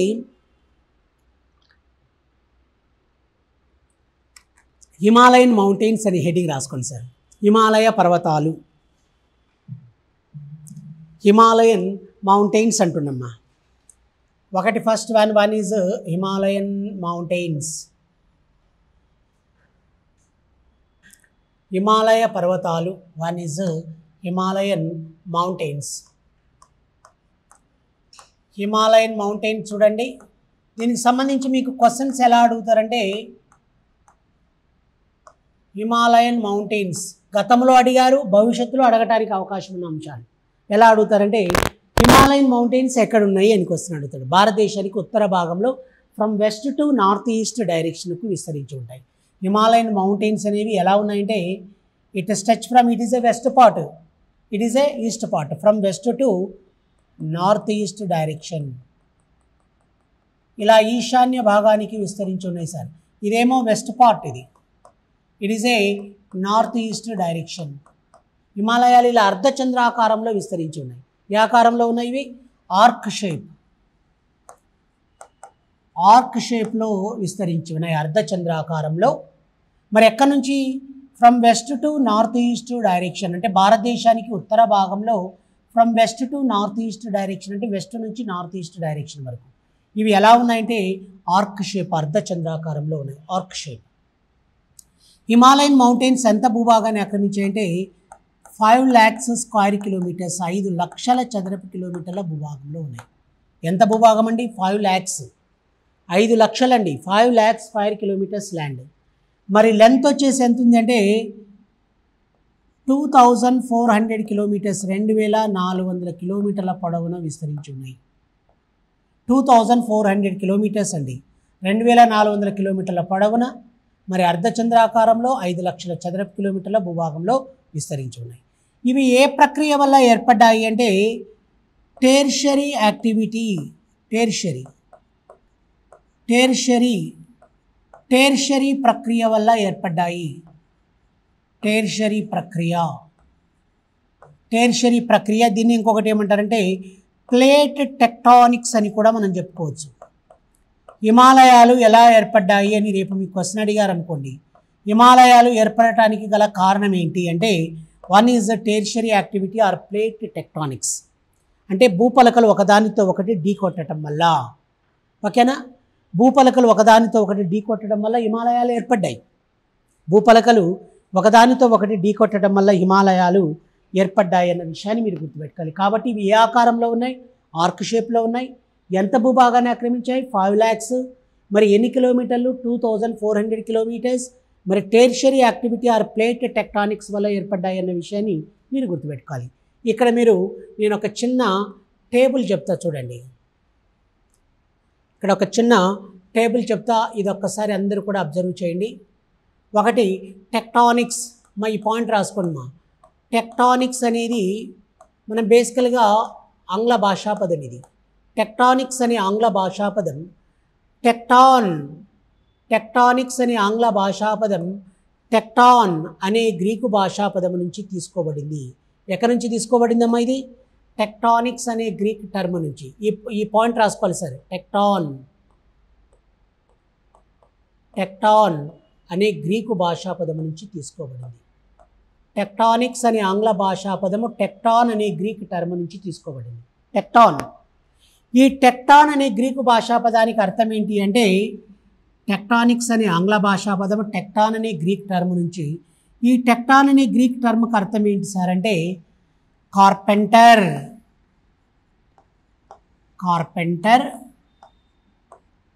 హిమాలయన్ మౌంటైన్స్ అని హెడింగ్ రాసుకోండి సార్. హిమాలయ పర్వతాలు, హిమాలయన్ మౌంటైన్స్ అంటున్నామ్మా. ఒకటి first one is Himalayan mountains, Himalaya పర్వతాలు. One is Himalayan mountains. Himalayan mountain చూడండి, దీనికి సంబంధించి మీకు క్వశ్చన్స్ ఎలా అడుగుతారంటే, హిమాలయన్ మౌంటైన్స్ గతంలో అడిగారు, భవిష్యత్తులో అడగటానికి అవకాశం ఉన్న అంశాలు. ఎలా అడుగుతారంటే, హిమాలయన్ మౌంటైన్స్ ఎక్కడున్నాయి అని క్వశ్చన్ అడుగుతాడు. భారతదేశానికి ఉత్తర భాగంలో from west to north east డైరెక్షన్కు విస్తరించి ఉంటాయి. హిమాలయన్ మౌంటైన్స్ అనేవి ఎలా ఉన్నాయంటే, it stretch from, it is a west part, it is a east part from west to north east direction. ఇలా ఈశాన్య భాగానికి విస్తరించి ఉన్నాయి సార్. ఇదేమో వెస్ట్ పార్ట్, ఇది it is a north east direction. హిమాలయాలు ఇలా అర్ధచంద్రాకారంలో విస్తరించి ఉన్నాయి. ఏ ఆకారంలో ఉన్నాయి ఇవి? ఆర్క్ షేప్, ఆర్క్ షేప్లో విస్తరించి ఉన్నాయి, అర్ధచంద్రాకారంలో. మరి ఎక్కడి నుంచి? From west to north east direction, అంటే భారతదేశానికి ఉత్తర భాగంలో from west to north east direction, అంటే వెస్ట్ నుంచి నార్త్ ఈస్ట్ డైరెక్షన్ వరకు ఇవి ఎలా ఉన్నాయంటే ఆర్క్ షేప్, అర్ధచంద్రాకారంలో ఉన్నాయి, ఆర్క్ షేప్. హిమాలయన్ మౌంటైన్స్ ఎంత భూభాగాన్ని ఆక్రమించాయంటే 5 lakhs స్క్వేర్ కిలోమీటర్స్, 5 లక్షల చదరపు కిలోమీటర్ల భూభాగంలో ఉన్నాయి. ఎంత భూభాగం అండి? 5 lakhs, 5 లక్షలండి, 5 lakhs square kilometres land. మరి లెంత్ వచ్చేసి ఎంత ఉంది అంటే 2400 కిలోమీటర్స్, 2400 కిలోమీటర్ల పొడవున విస్తరించి ఉన్నాయి. 2400 కిలోమీటర్స్ అండి, 2400 కిలోమీటర్ల పొడవున, మరి అర్ధచంద్రాకారంలో 5 లక్షల చదరపు కిలోమీటర్ల భూభాగంలో విస్తరించి ఉన్నాయి. ఇవి ఏ ప్రక్రియ వల్ల ఏర్పడ్డాయి అంటే టెర్షరీ యాక్టివిటీ, టెర్షరీ ప్రక్రియ వల్ల ఏర్పడ్డాయి. టెర్షరీ ప్రక్రియ, దీన్ని ఇంకొకటి ఏమంటారంటే ప్లేట్ టెక్టానిక్స్ అని కూడా మనం చెప్పుకోవచ్చు. హిమాలయాలు ఎలా ఏర్పడ్డాయి అని రేపు మీకు క్వశ్చన్ అడిగారు అనుకోండి, హిమాలయాలు ఏర్పడటానికి గల కారణం ఏంటి అంటే one is the tertiary activity are plate tectonics, అంటే భూపలకలు ఒకదానితో ఒకటి ఢీకొట్టడం వల్ల. ఓకేనా? భూపలకలు ఒకదానితో ఒకటి ఢీకొట్టడం వల్ల హిమాలయాలు ఏర్పడ్డాయి. భూపలకలు ఒకదానితో ఒకటి ఢీకొట్టడం వల్ల హిమాలయాలు ఏర్పడ్డాయి అన్న విషయాన్ని మీరు గుర్తుపెట్టుకోవాలి. కాబట్టి ఇవి ఏ ఆకారంలో ఉన్నాయి? ఆర్క్ షేప్లో ఉన్నాయి. ఎంత భూభాగాన్ని ఆక్రమించాయి? 5 lakhs. మరి ఎన్ని కిలోమీటర్లు? 2400 కిలోమీటర్స్. మరి tertiary activity are plate tectonics వల్ల ఏర్పడ్డాయి అన్న విషయాన్ని మీరు గుర్తుపెట్టుకోవాలి. ఇక్కడ నేను ఒక చిన్న టేబుల్ చెప్తా చూడండి. ఇక్కడ ఒక చిన్న టేబుల్ చెప్తా, ఇది ఒక్కసారి అందరూ కూడా అబ్జర్వ్ చేయండి. ఒకటి టెక్టానిక్స్, ఈ పాయింట్ రాసుకోండి. టెక్టానిక్స్ అనేది మనం బేసికల్గా ఆంగ్ల భాషా పదం. ఇది టెక్టానిక్స్ అనే ఆంగ్ల భాషా పదం. టెక్టానిక్స్ అనే ఆంగ్ల భాషా పదం టెక్టాన్ అనే గ్రీకు భాషా పదం నుంచి తీసుకోబడింది. ఎక్కడి నుంచి తీసుకోబడిందమ్మా ఇది? టెక్టానిక్స్ అనే గ్రీక్ టర్మ్ నుంచి. ఈ పాయింట్ రాసుకోవాలి సార్. టెక్టాన్ అనే గ్రీకు భాషా పదం నుంచి తీసుకోబడింది. టెక్టానిక్స్ అనే ఆంగ్ల భాషా పదము టెక్టాన్ అనే గ్రీక్ టర్మ్ నుంచి తీసుకోబడింది. టెక్టాన్. ఈ టెక్టాన్ అనే గ్రీకు భాషా పదానికి అర్థం ఏంటి అంటే టెక్టానిక్స్ అనే ఆంగ్ల భాషా పదము టెక్టాన్ అనే గ్రీక్ టర్మ్ నుంచి. ఈ టెక్టాన్ అనే గ్రీక్ టర్మ్కి అర్థం ఏంటి సార్ అంటే కార్పెంటర్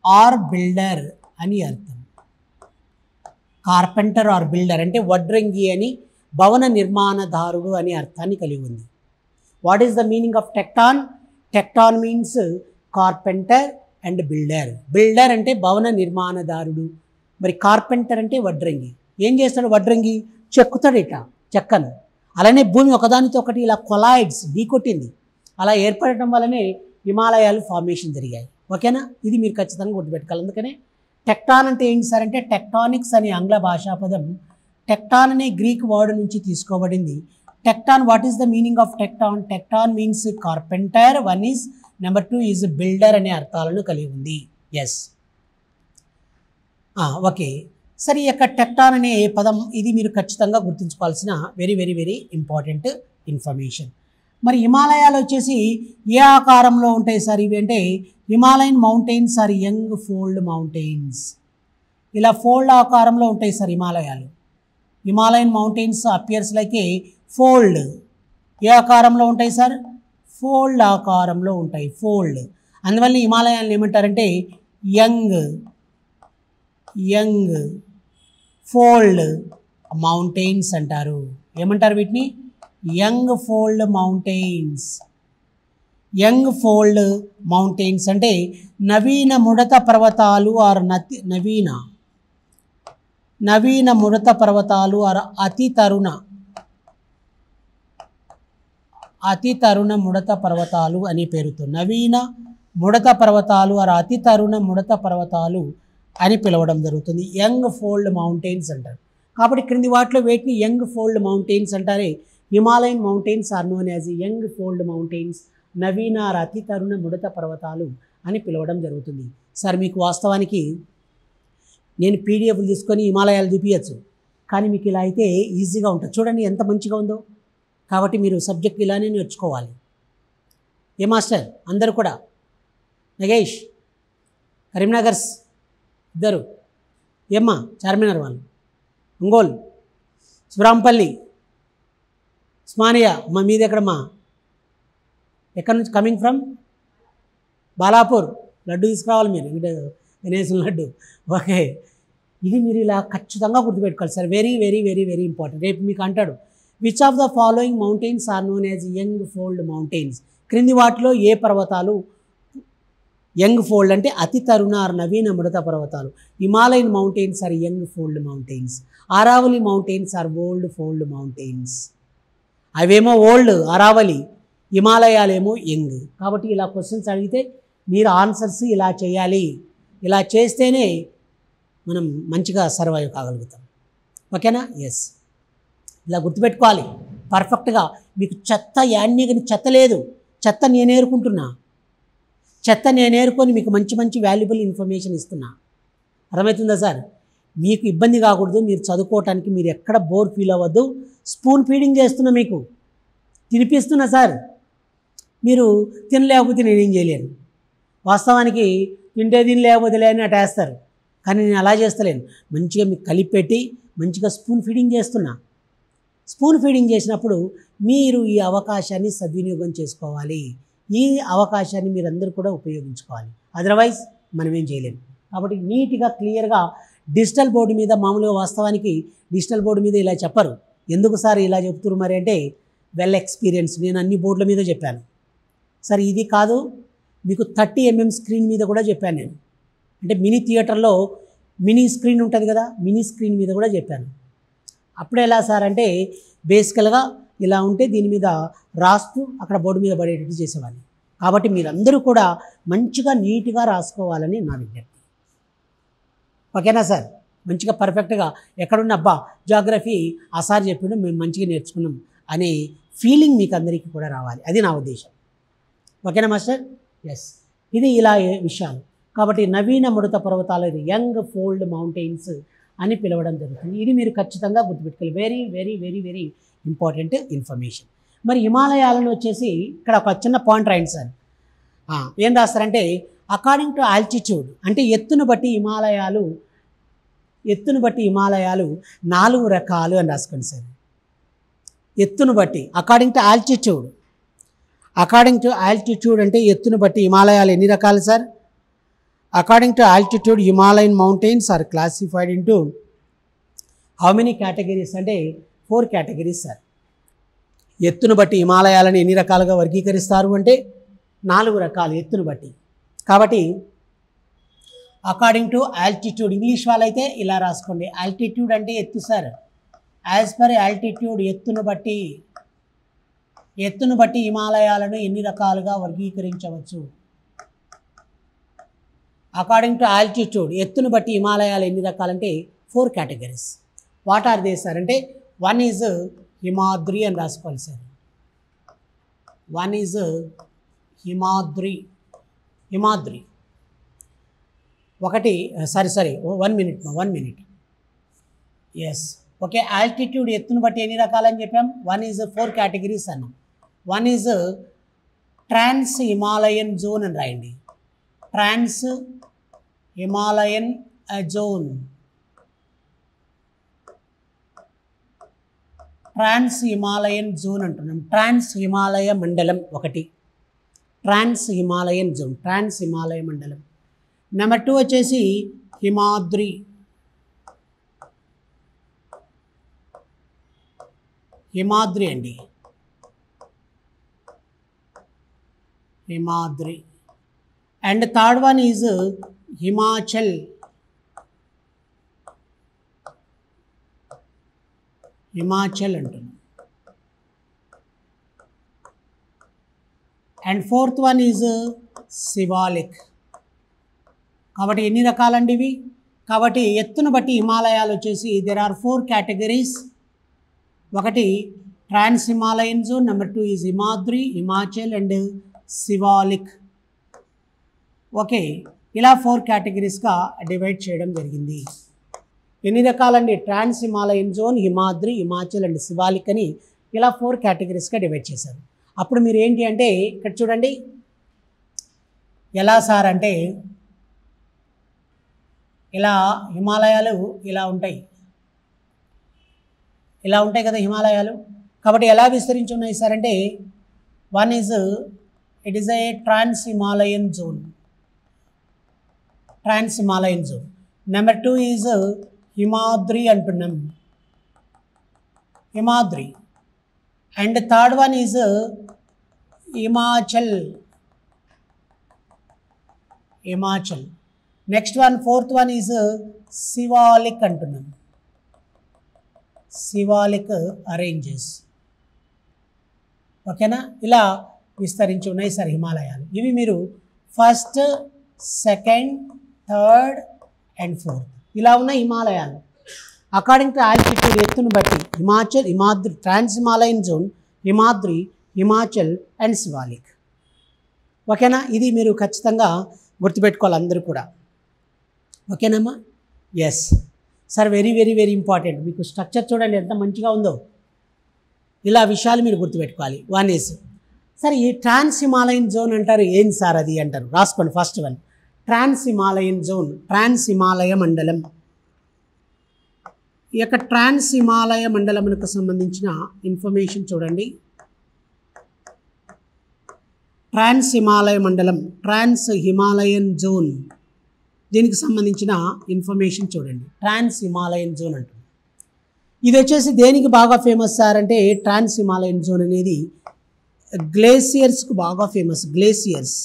ఆర్ బిల్డర్ అని అర్థం. కార్పెంటర్ ఆర్ బిల్డర్ అంటే వడ్రంగి అని, భవన నిర్మాణదారుడు అనే అర్థాన్ని కలిగి ఉంది. What is the meaning of tekton? Tekton means carpenter and builder. Builder అంటే భవన నిర్మాణదారుడు, మరి కార్పెంటర్ అంటే వడ్రంగి. ఏం చేస్తాడు వడ్రంగి? చెక్కుతాడు ఇట్లా చెక్కను. అలానే భూమి ఒకదానితో ఒకటి ఇలా కొలాయిడ్స్ ఢీకొట్టింది. అలా ఏర్పడటం వల్లనే హిమాలయాలు ఫార్మేషన్ జరిగాయి. ఓకేనా? ఇది మీరు ఖచ్చితంగా గుర్తుపెట్టుకోవాలి. అందుకనే టెక్టాన్ అంటే ఏంటి సార్ అంటే టెక్టానిక్స్ అనే ఆంగ్ల భాషా పదం టెక్టాన్ అనే గ్రీక్ వర్డ్ నుంచి తీసుకోబడింది. Tekton, what is the meaning of tekton? Tekton means carpenter, 1 is, number 2 is builder అనే అర్థాలను కలిగి ఉంది. Yes, okay. సరే, ఈ యొక్క టెక్టాన్ అనే పదం ఇది మీరు ఖచ్చితంగా గుర్తుంచుకోవాల్సిన very very very important information. మరి హిమాలయాలు వచ్చేసి ఏ ఆకారంలో ఉంటాయి సార్ ఇవి అంటే Himalayan mountains are young fold mountains. ఇలా ఫోల్డ్ ఆకారంలో ఉంటాయి సార్ హిమాలయాలు. Himalayan mountains appears like a fold. ఏ ఆకారంలో ఉంటాయి సార్? ఫోల్డ్ ఆకారంలో ఉంటాయి. ఫోల్డ్. అందువల్ల హిమాలయాలను ఏమంటారంటే యంగ్ ఫోల్డ్ మౌంటైన్స్ అంటారు. ఏమంటారు వీటిని? Young fold mountains. Young fold mountains అంటే నవీన ముడత పర్వతాలు ఆర్ నవీన ముడత పర్వతాలు ఆర్ అతి తరుణ అతి తరుణ ముడత పర్వతాలు అనే పేరుతో, నవీన ముడత పర్వతాలు ఆర్ అతి తరుణ ముడత పర్వతాలు అని పిలవడం జరుగుతుంది. యంగ్ ఫోల్డ్ మౌంటైన్స్ అంటారు. కాబట్టి క్రింది వాటిలో వేటిని యంగ్ ఫోల్డ్ మౌంటైన్స్ అంటారే. Himalayan mountains are known as young fold mountains, నవీన ఆర్ అతి తరుణ ముడత పర్వతాలు అని పిలవడం జరుగుతుంది. సార్ మీకు వాస్తవానికి నేను పీడిఎఫ్లు తీసుకొని హిమాలయాలు చూపించచ్చు, కానీ మీకు ఇలా అయితే ఈజీగా ఉంటుంది. చూడండి ఎంత మంచిగా ఉందో. కాబట్టి మీరు సబ్జెక్ట్ ఇలానే నేర్చుకోవాలి. ఏ మాస్టర్ అందరూ కూడా, నగేష్, కరీంనగర్స్ ఇద్దరు, ఏమ్మా చార్మినార్ వాళ్ళు, ఒంగోలు, శివరాంపల్లి, ఉస్మానియా, మా మీది ఎక్కడమ్మా, ఎక్కడి నుంచి కమింగ్ ఫ్రమ్? బాలాపూర్. లడ్డు తీసుకురావాలి మీరు, గణేశం లడ్డు. ఓకే, ఇది మీరు ఇలా ఖచ్చితంగా గుర్తుపెట్టుకోవాలి sir. Very very very very important. రేపు మీకు అంటాడు, which of the following mountains are known as young fold mountains? క్రింది వాటిలో ఏ పర్వతాలు యంగ్ ఫోల్డ్ అంటే అతి తరుణ ఆర్ నవీన ముడత పర్వతాలు? Himalayan mountains are young fold mountains, Aravalli mountains are old fold mountains. అవేమో ఓల్డ్ అరావలి, హిమాలయాలేమో యంగ్. కాబట్టి ఇలా క్వశ్చన్స్ అడిగితే మీరు ఆన్సర్స్ ఇలా చేయాలి. ఇలా చేస్తేనే మనం మంచిగా సర్వైవ్ కాగలుగుతాం. ఓకేనా? ఎస్, ఇలా గుర్తుపెట్టుకోవాలి పర్ఫెక్ట్గా. మీకు చెత్త యాన్నిగని చెత్త లేదు, చెత్త నేను ఏరుకుంటున్నా, చెత్త నేను ఏరుకొని మీకు మంచి మంచి వాల్యుబుల్ ఇన్ఫర్మేషన్ ఇస్తున్నా. అర్థమవుతుందా సార్? మీకు ఇబ్బంది కాకూడదు, మీరు చదువుకోవటానికి మీరు ఎక్కడ బోర్ ఫీల్ అవ్వద్దు. స్పూన్ ఫీడింగ్ చేస్తున్నా, మీకు తినిపిస్తున్నా సార్. మీరు తినలేకపోతే నేనేం చేయలేను. వాస్తవానికి తింటే తిని లేకపోతే లేని అటేస్తారు, కానీ నేను అలా చేస్తలేను. మంచిగా మీకు కలిపి పెట్టి మంచిగా స్పూన్ ఫీడింగ్ చేస్తున్నా. స్పూన్ ఫీడింగ్ చేసినప్పుడు మీరు ఈ అవకాశాన్ని సద్వినియోగం చేసుకోవాలి. ఈ అవకాశాన్ని మీరందరూ కూడా ఉపయోగించుకోవాలి. అదర్వైజ్ మనం ఏం చేయలేము. కాబట్టి నీట్గా క్లియర్గా డిజిటల్ బోర్డు మీద, మామూలుగా వాస్తవానికి డిజిటల్ బోర్డు మీద ఇలా చెప్పరు. ఎందుకు సార్ ఇలా చెప్తున్నారు మరి అంటే, వెల్ ఎక్స్పీరియన్స్, నేను అన్ని బోర్డుల మీద చెప్పాను సార్. ఇది కాదు, మీకు 30 mm స్క్రీన్ మీద కూడా చెప్పాను నేను. అంటే మినీ థియేటర్లో మినీ స్క్రీన్ ఉంటుంది కదా, మినీ స్క్రీన్ మీద కూడా చెప్పాను. అప్పుడు ఎలా సార్ అంటే, బేసికల్గా ఇలా ఉంటే దీని మీద రాస్తూ అక్కడ బోర్డు మీద పడేటట్టు చేసేవాడిని. కాబట్టి మీరందరూ కూడా మంచిగా నీట్గా రాసుకోవాలని నా విజ్ఞప్తి. ఓకేనా సార్? మంచిగా పర్ఫెక్ట్గా ఎక్కడున్న అబ్బా జాగ్రఫీ ఆ సార్ చెప్పిండు, మేము మంచిగా నేర్చుకున్నాం అనే ఫీలింగ్ మీకు అందరికీ కూడా రావాలి. అది నా ఉద్దేశం. ఓకేనా మాస్టర్? ఎస్, ఇది ఇలా విషయాలు. కాబట్టి నవీన ముడత పర్వతాలు, యంగ్ ఫోల్డ్ మౌంటైన్స్ అని పిలవడం జరుగుతుంది. ఇది మీరు ఖచ్చితంగా గుర్తుపెట్టుకోవాలి. Very very very very important information. మరి హిమాలయాలను వచ్చేసి ఇక్కడ ఒక చిన్న పాయింట్ రాయండి సార్. ఏం రాస్తారంటే, అకార్డింగ్ టు ఆల్టిట్యూడ్, అంటే ఎత్తును బట్టి హిమాలయాలు 4 రకాలు అని రాసుకోండి సార్. ఎత్తును బట్టి, according to altitude. According to altitude అంటే ఎత్తును బట్టి హిమాలయాలు ఎన్ని రకాలు sir? According to altitude Himalayan mountains are classified into how many categories అంటే 4 కేటగిరీస్ సార్. ఎత్తును బట్టి హిమాలయాలను ఎన్ని రకాలుగా వర్గీకరిస్తారు అంటే 4 రకాలు ఎత్తును బట్టి. కాబట్టి అకార్డింగ్ టు ఆల్టిట్యూడ్, ఇంగ్లీష్ వాళ్ళైతే ఇలా రాసుకోండి. ఆల్టిట్యూడ్ అంటే ఎత్తు సార్. యాజ్ పర్ ఆల్టిట్యూడ్, ఎత్తును బట్టి హిమాలయాలను ఎన్ని రకాలుగా వర్గీకరించవచ్చు. అకార్డింగ్ టు ఆల్టిట్యూడ్, ఎత్తును బట్టి హిమాలయాలు ఎన్ని రకాలంటే 4 categories. What are they sir అంటే, 1 ఈజ్ హిమాద్రి అని రాసుకోవాలి సార్. 1 ఈజ్ హిమాద్రి. ఒకటి sorry 1 minute. Yes, okay. Altitude ఎత్తును బట్టి ఎన్ని రకాలని చెప్పాం? 1 ఈజ్ 4 కేటగిరీస్ అన్నాం. 1 ఈజ్ ట్రాన్స్ హిమాలయన్ జోన్ అని రాయండి. Trans Himalayan zone, trans Himalayan zone అంటున్నాం. ట్రాన్స్ హిమాలయ మండలం ఒకటి, trans Himalayan zone, trans Himalaya మండలం. నెంబర్ 2 వచ్చేసి హిమాద్రి. హిమాద్రి అండి, Himadri. And third one is Himachal. Himachal అంటున్నాం. And fourth one is Shivalik. కాబట్టి ఎన్ని రకాలండి ఇవి? కాబట్టి ఎత్తును బట్టి హిమాలయాలు వచ్చేసి దేర్ ఆర్ 4 కేటగిరీస్. ఒకటి trans Himalayan zone, number 2 is Himadri, Himachal and Shivalik. Okay, ఇలా 4 కేటగిరీస్గా డివైడ్ చేయడం జరిగింది. ఎన్ని రకాలండి? Trans Himalayan zone, Himadri, Himachal and Shivalik అని ఇలా 4 కేటగిరీస్గా డివైడ్ చేశారు. అప్పుడు మీరు ఏంటి అంటే ఇక్కడ చూడండి, ఎలా సార్ అంటే ఇలా హిమాలయాలు ఇలా ఉంటాయి, ఇలా ఉంటాయి కదా హిమాలయాలు. కాబట్టి ఎలా విస్తరించి ఉన్నాయి సార్ అంటే one is it is a trans Himalayan zone, trans Himalayan zone. Number 2 is Himadri అంటున్నాం, Himadri. And third one is Himachal, Himachal. Next one fourth one is Shivalik అంటున్నాం, శివాలిక్ అరేంజెస్. ఓకేనా? ఇలా విస్తరించి ఉన్నాయి సార్ హిమాలయాలు. ఇవి మీరు first, second, third and fourth ఇలా ఉన్న హిమాలయాలు అకార్డింగ్ టు ఆల్టిట్యూడ్, ఎత్తును బట్టి Himachal, Himadri, trans Himalayan zone, Himadri, Himachal and Shivalik. ఓకేనా? ఇది మీరు ఖచ్చితంగా గుర్తుపెట్టుకోవాలి అందరూ కూడా. ఓకేనమ్మా? Yes sir, very very very important. మీకు స్ట్రక్చర్ చూడండి ఎంత మంచిగా ఉందో. ఇలా విషయాలు మీరు గుర్తుపెట్టుకోవాలి. వన్ ఈజ్ సార్ ఈ ట్రాన్స్ హిమాలయన్ జోన్ అంటారు, ఏం సార్ అది అంటారు, రాసుకోండి. ఫస్ట్ వన్ ట్రాన్స్ హిమాలయన్ జోన్, ట్రాన్స్ హిమాలయ మండలం. ఈ యొక్క ట్రాన్స్ హిమాలయ మండలమునకు సంబంధించిన ఇన్ఫర్మేషన్ చూడండి. ట్రాన్స్ హిమాలయ మండలం, ట్రాన్స్ హిమాలయన్ జోన్, దీనికి సంబంధించిన ఇన్ఫర్మేషన్ చూడండి. ట్రాన్స్ హిమాలయన్ జోన్ అంటుంది. ఇది వచ్చేసి దేనికి బాగా ఫేమస్ సార్ అంటే ట్రాన్స్ హిమాలయన్ జోన్ అనేది గ్లేసియర్స్కు బాగా ఫేమస్. గ్లేసియర్స్,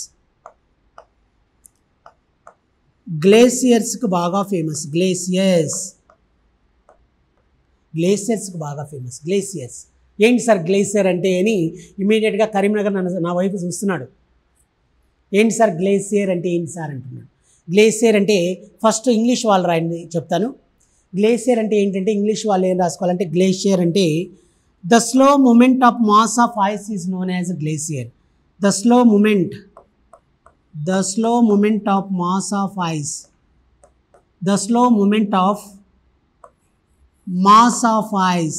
గ్లేసియర్స్కు బాగా ఫేమస్. గ్లేసియర్స్, గ్లేసియర్స్కి బాగా ఫేమస్. గ్లేసియర్స్ ఏంటి సార్ గ్లేసియర్ అంటే అని ఇమీడియట్గా కరీంనగర్ నా వైపు చూస్తున్నాడు. ఏంటి సార్ గ్లేసియర్ అంటే ఏంటి సార్ అంటున్నాడు. గ్లేసియర్ అంటే ఫస్ట్ ఇంగ్లీష్ వాళ్ళు రాయండి చెప్తాను. గ్లేసియర్ అంటే ఏంటంటే ఇంగ్లీష్ వాళ్ళు ఏం రాసుకోవాలంటే గ్లేషియర్ అంటే the slow movement of mass of ice is known as glacier. The slow movement, the slow movement of mass of ice, the slow movement of mass of ice,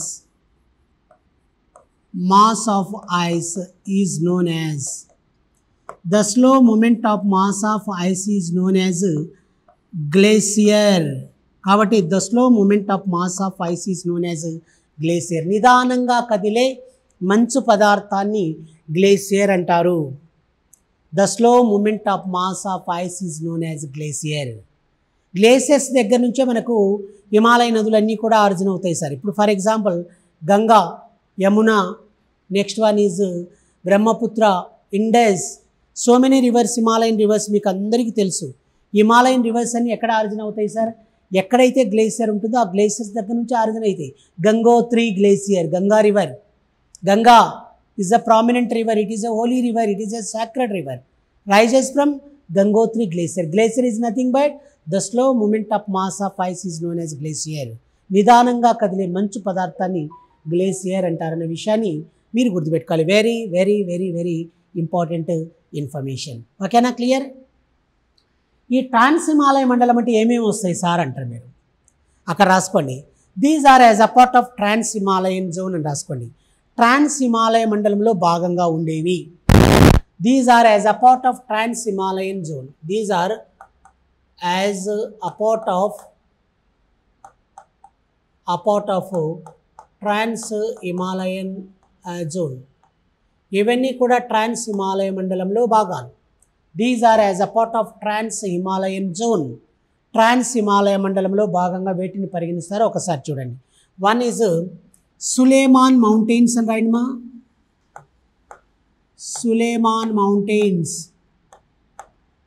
mass of ice is known as, the slow movement of mass of ice is known as glacier. కాబట్టి the slow movement of mass of ice is known as glacier. నిదానంగా కదిలే మంచు పదార్థాన్ని glacier అంటారు. The slow movement of mass of ice is known as glacier. Glaciers దగ్గర నుంచే మనకు హిమాలయ నదులన్నీ కూడా ఆరిజిన్ అవుతాయి సార్. ఇప్పుడు for example Ganga, Yamuna, next one is Brahmaputra, Indus, so many reverse, Himalayan reverse మీకు అందరికీ తెలుసు. హిమాలయన్ రివర్స్ అన్నీ ఎక్కడ ఆరిజిన్ అవుతాయి సార్? ఎక్కడైతే గ్లేసియర్ ఉంటుందో ఆ గ్లేసియర్స్ దగ్గర నుంచి ఆరిజిన్ అవుతాయి. Gangotri glacier, Ganga river. Ganga is a prominent river, it is a holy river, it is a sacred river, rises from Gangotri glacier. Glacier is nothing but the slow movement of mass of ice is known as glacier. నిదానంగా కదిలే మంచు పదార్థాన్ని glacier అంటారన్న విషయాన్ని మీరు గుర్తుపెట్టుకోవాలి. Very very very very important information. ఓకేనా? Clear? ఈ ట్రాన్స్ హిమాలయ మండలం అంటే ఏమేమి వస్తాయి సార్ అంటారు మీరు. అక్కడ రాసుకోండి. These are as a part of trans Himalayan zone అని రాసుకోండి. ట్రాన్స్ హిమాలయ మండలంలో భాగంగా ఉండేవి. These are as a part of trans Himalayan zone. These are as a part of trans Himalayan zone. ఇవన్నీ కూడా ట్రాన్స్ హిమాలయ మండలంలో భాగాలు. These are as a part of trans Himalayan zone. Trans Himalaya మండలంలో భాగంగా వేటిని పరిగణిస్తారో ఒకసారి చూడండి. వన్ ఈజ్ సులేమాన్ మౌంటైన్స్ అని రాయడమా. సులేమాన్ మౌంటైన్స్,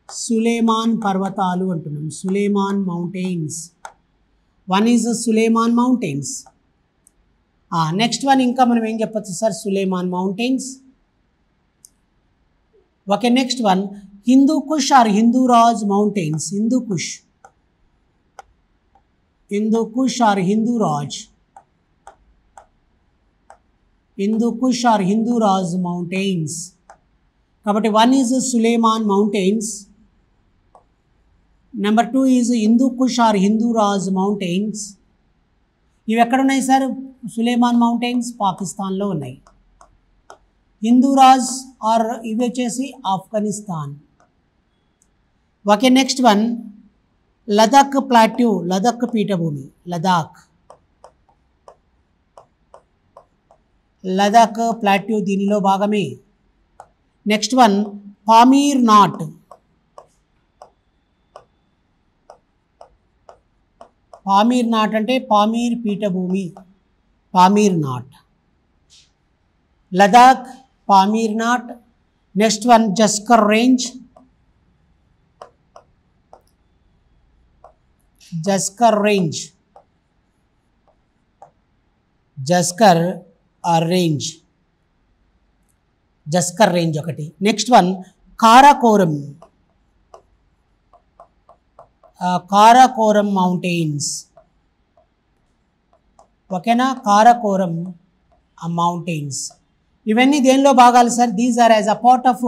సులేమాన్ పర్వతాలు అంటున్నాం. Suleman mountains, one is Suleman mountains. Next one ఇంకా మనం ఏం చెప్పచ్చు సార్? Suleman mountains, okay, next one Hindu Kush or Hindu Raj mountains. Hindu Kush or Hindu Raj. Hindu Kush or Hindu Raj mountains. కాబట్టి 1 is Suleman mountains. Number 2 is Hindu Kush or Hindu Raj mountains. ఇవి ఎక్కడ ఉన్నాయి సార్? సులేమాన్ మౌంటైన్స్ పాకిస్తాన్లో ఉన్నాయి. హిందూ రాజ్ ఆర్ ఇవి వచ్చేసి Afghanistan. Okay, next one Ladakh plateau. Ladakh పీఠభూమి. లదాఖ్ ప్లాట్యూ దీనిలో భాగమే. Next one Pamir knot. Pamir knot అంటే పామీర్ పీఠభూమి. Pamir knot, Ladakh, Pamir knot. Next one Zanskar range. Zanskar range. Zanskar range. Zanskar range ఒకటి. Next one Karakoram. Karakoram mountains. ఓకేనా, కారాకోరం మౌంటైన్స్. ఇవన్నీ దేనిలో భాగాలు sir? These are as a part of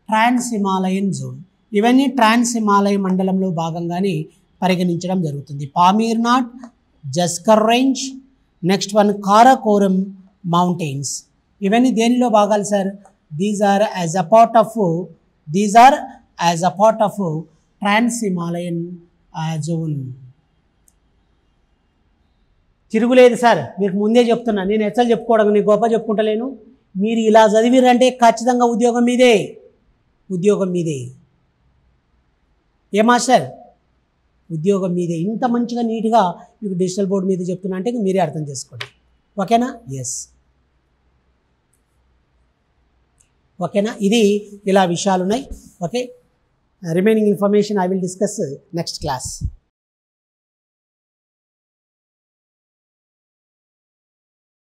trans Himalayan zone. ఇవన్నీ ట్రాన్స్ హిమాలయ మండలంలో భాగంగానే పరిగణించడం జరుగుతుంది. Pamir not, Zanskar range, next one Karakoram mountains. ఇవన్నీ దేనిలో భాగాలు sir? These are as a part of trans Himalayan zone. తిరుగులేదు సార్, మీకు ముందే చెప్తున్నా. నేను ఎచ్చలు చెప్పుకోవడం, నేను గొప్ప చెప్పుకుంటలేను. మీరు ఇలా చదివిరంటే ఖచ్చితంగా ఉద్యోగం మీదే. ఏ మాస్టర్? ఉద్యోగం మీదే. ఇంత మంచిగా నీట్గా మీకు డిజిటల్ బోర్డు మీద చెప్తున్నా అంటే మీరే అర్థం చేసుకోండి. ఓకేనా? ఎస్. ఓకేనా? ఇది ఇలా విషయాలు ఉన్నాయి. Okay, remaining information I will discuss next class.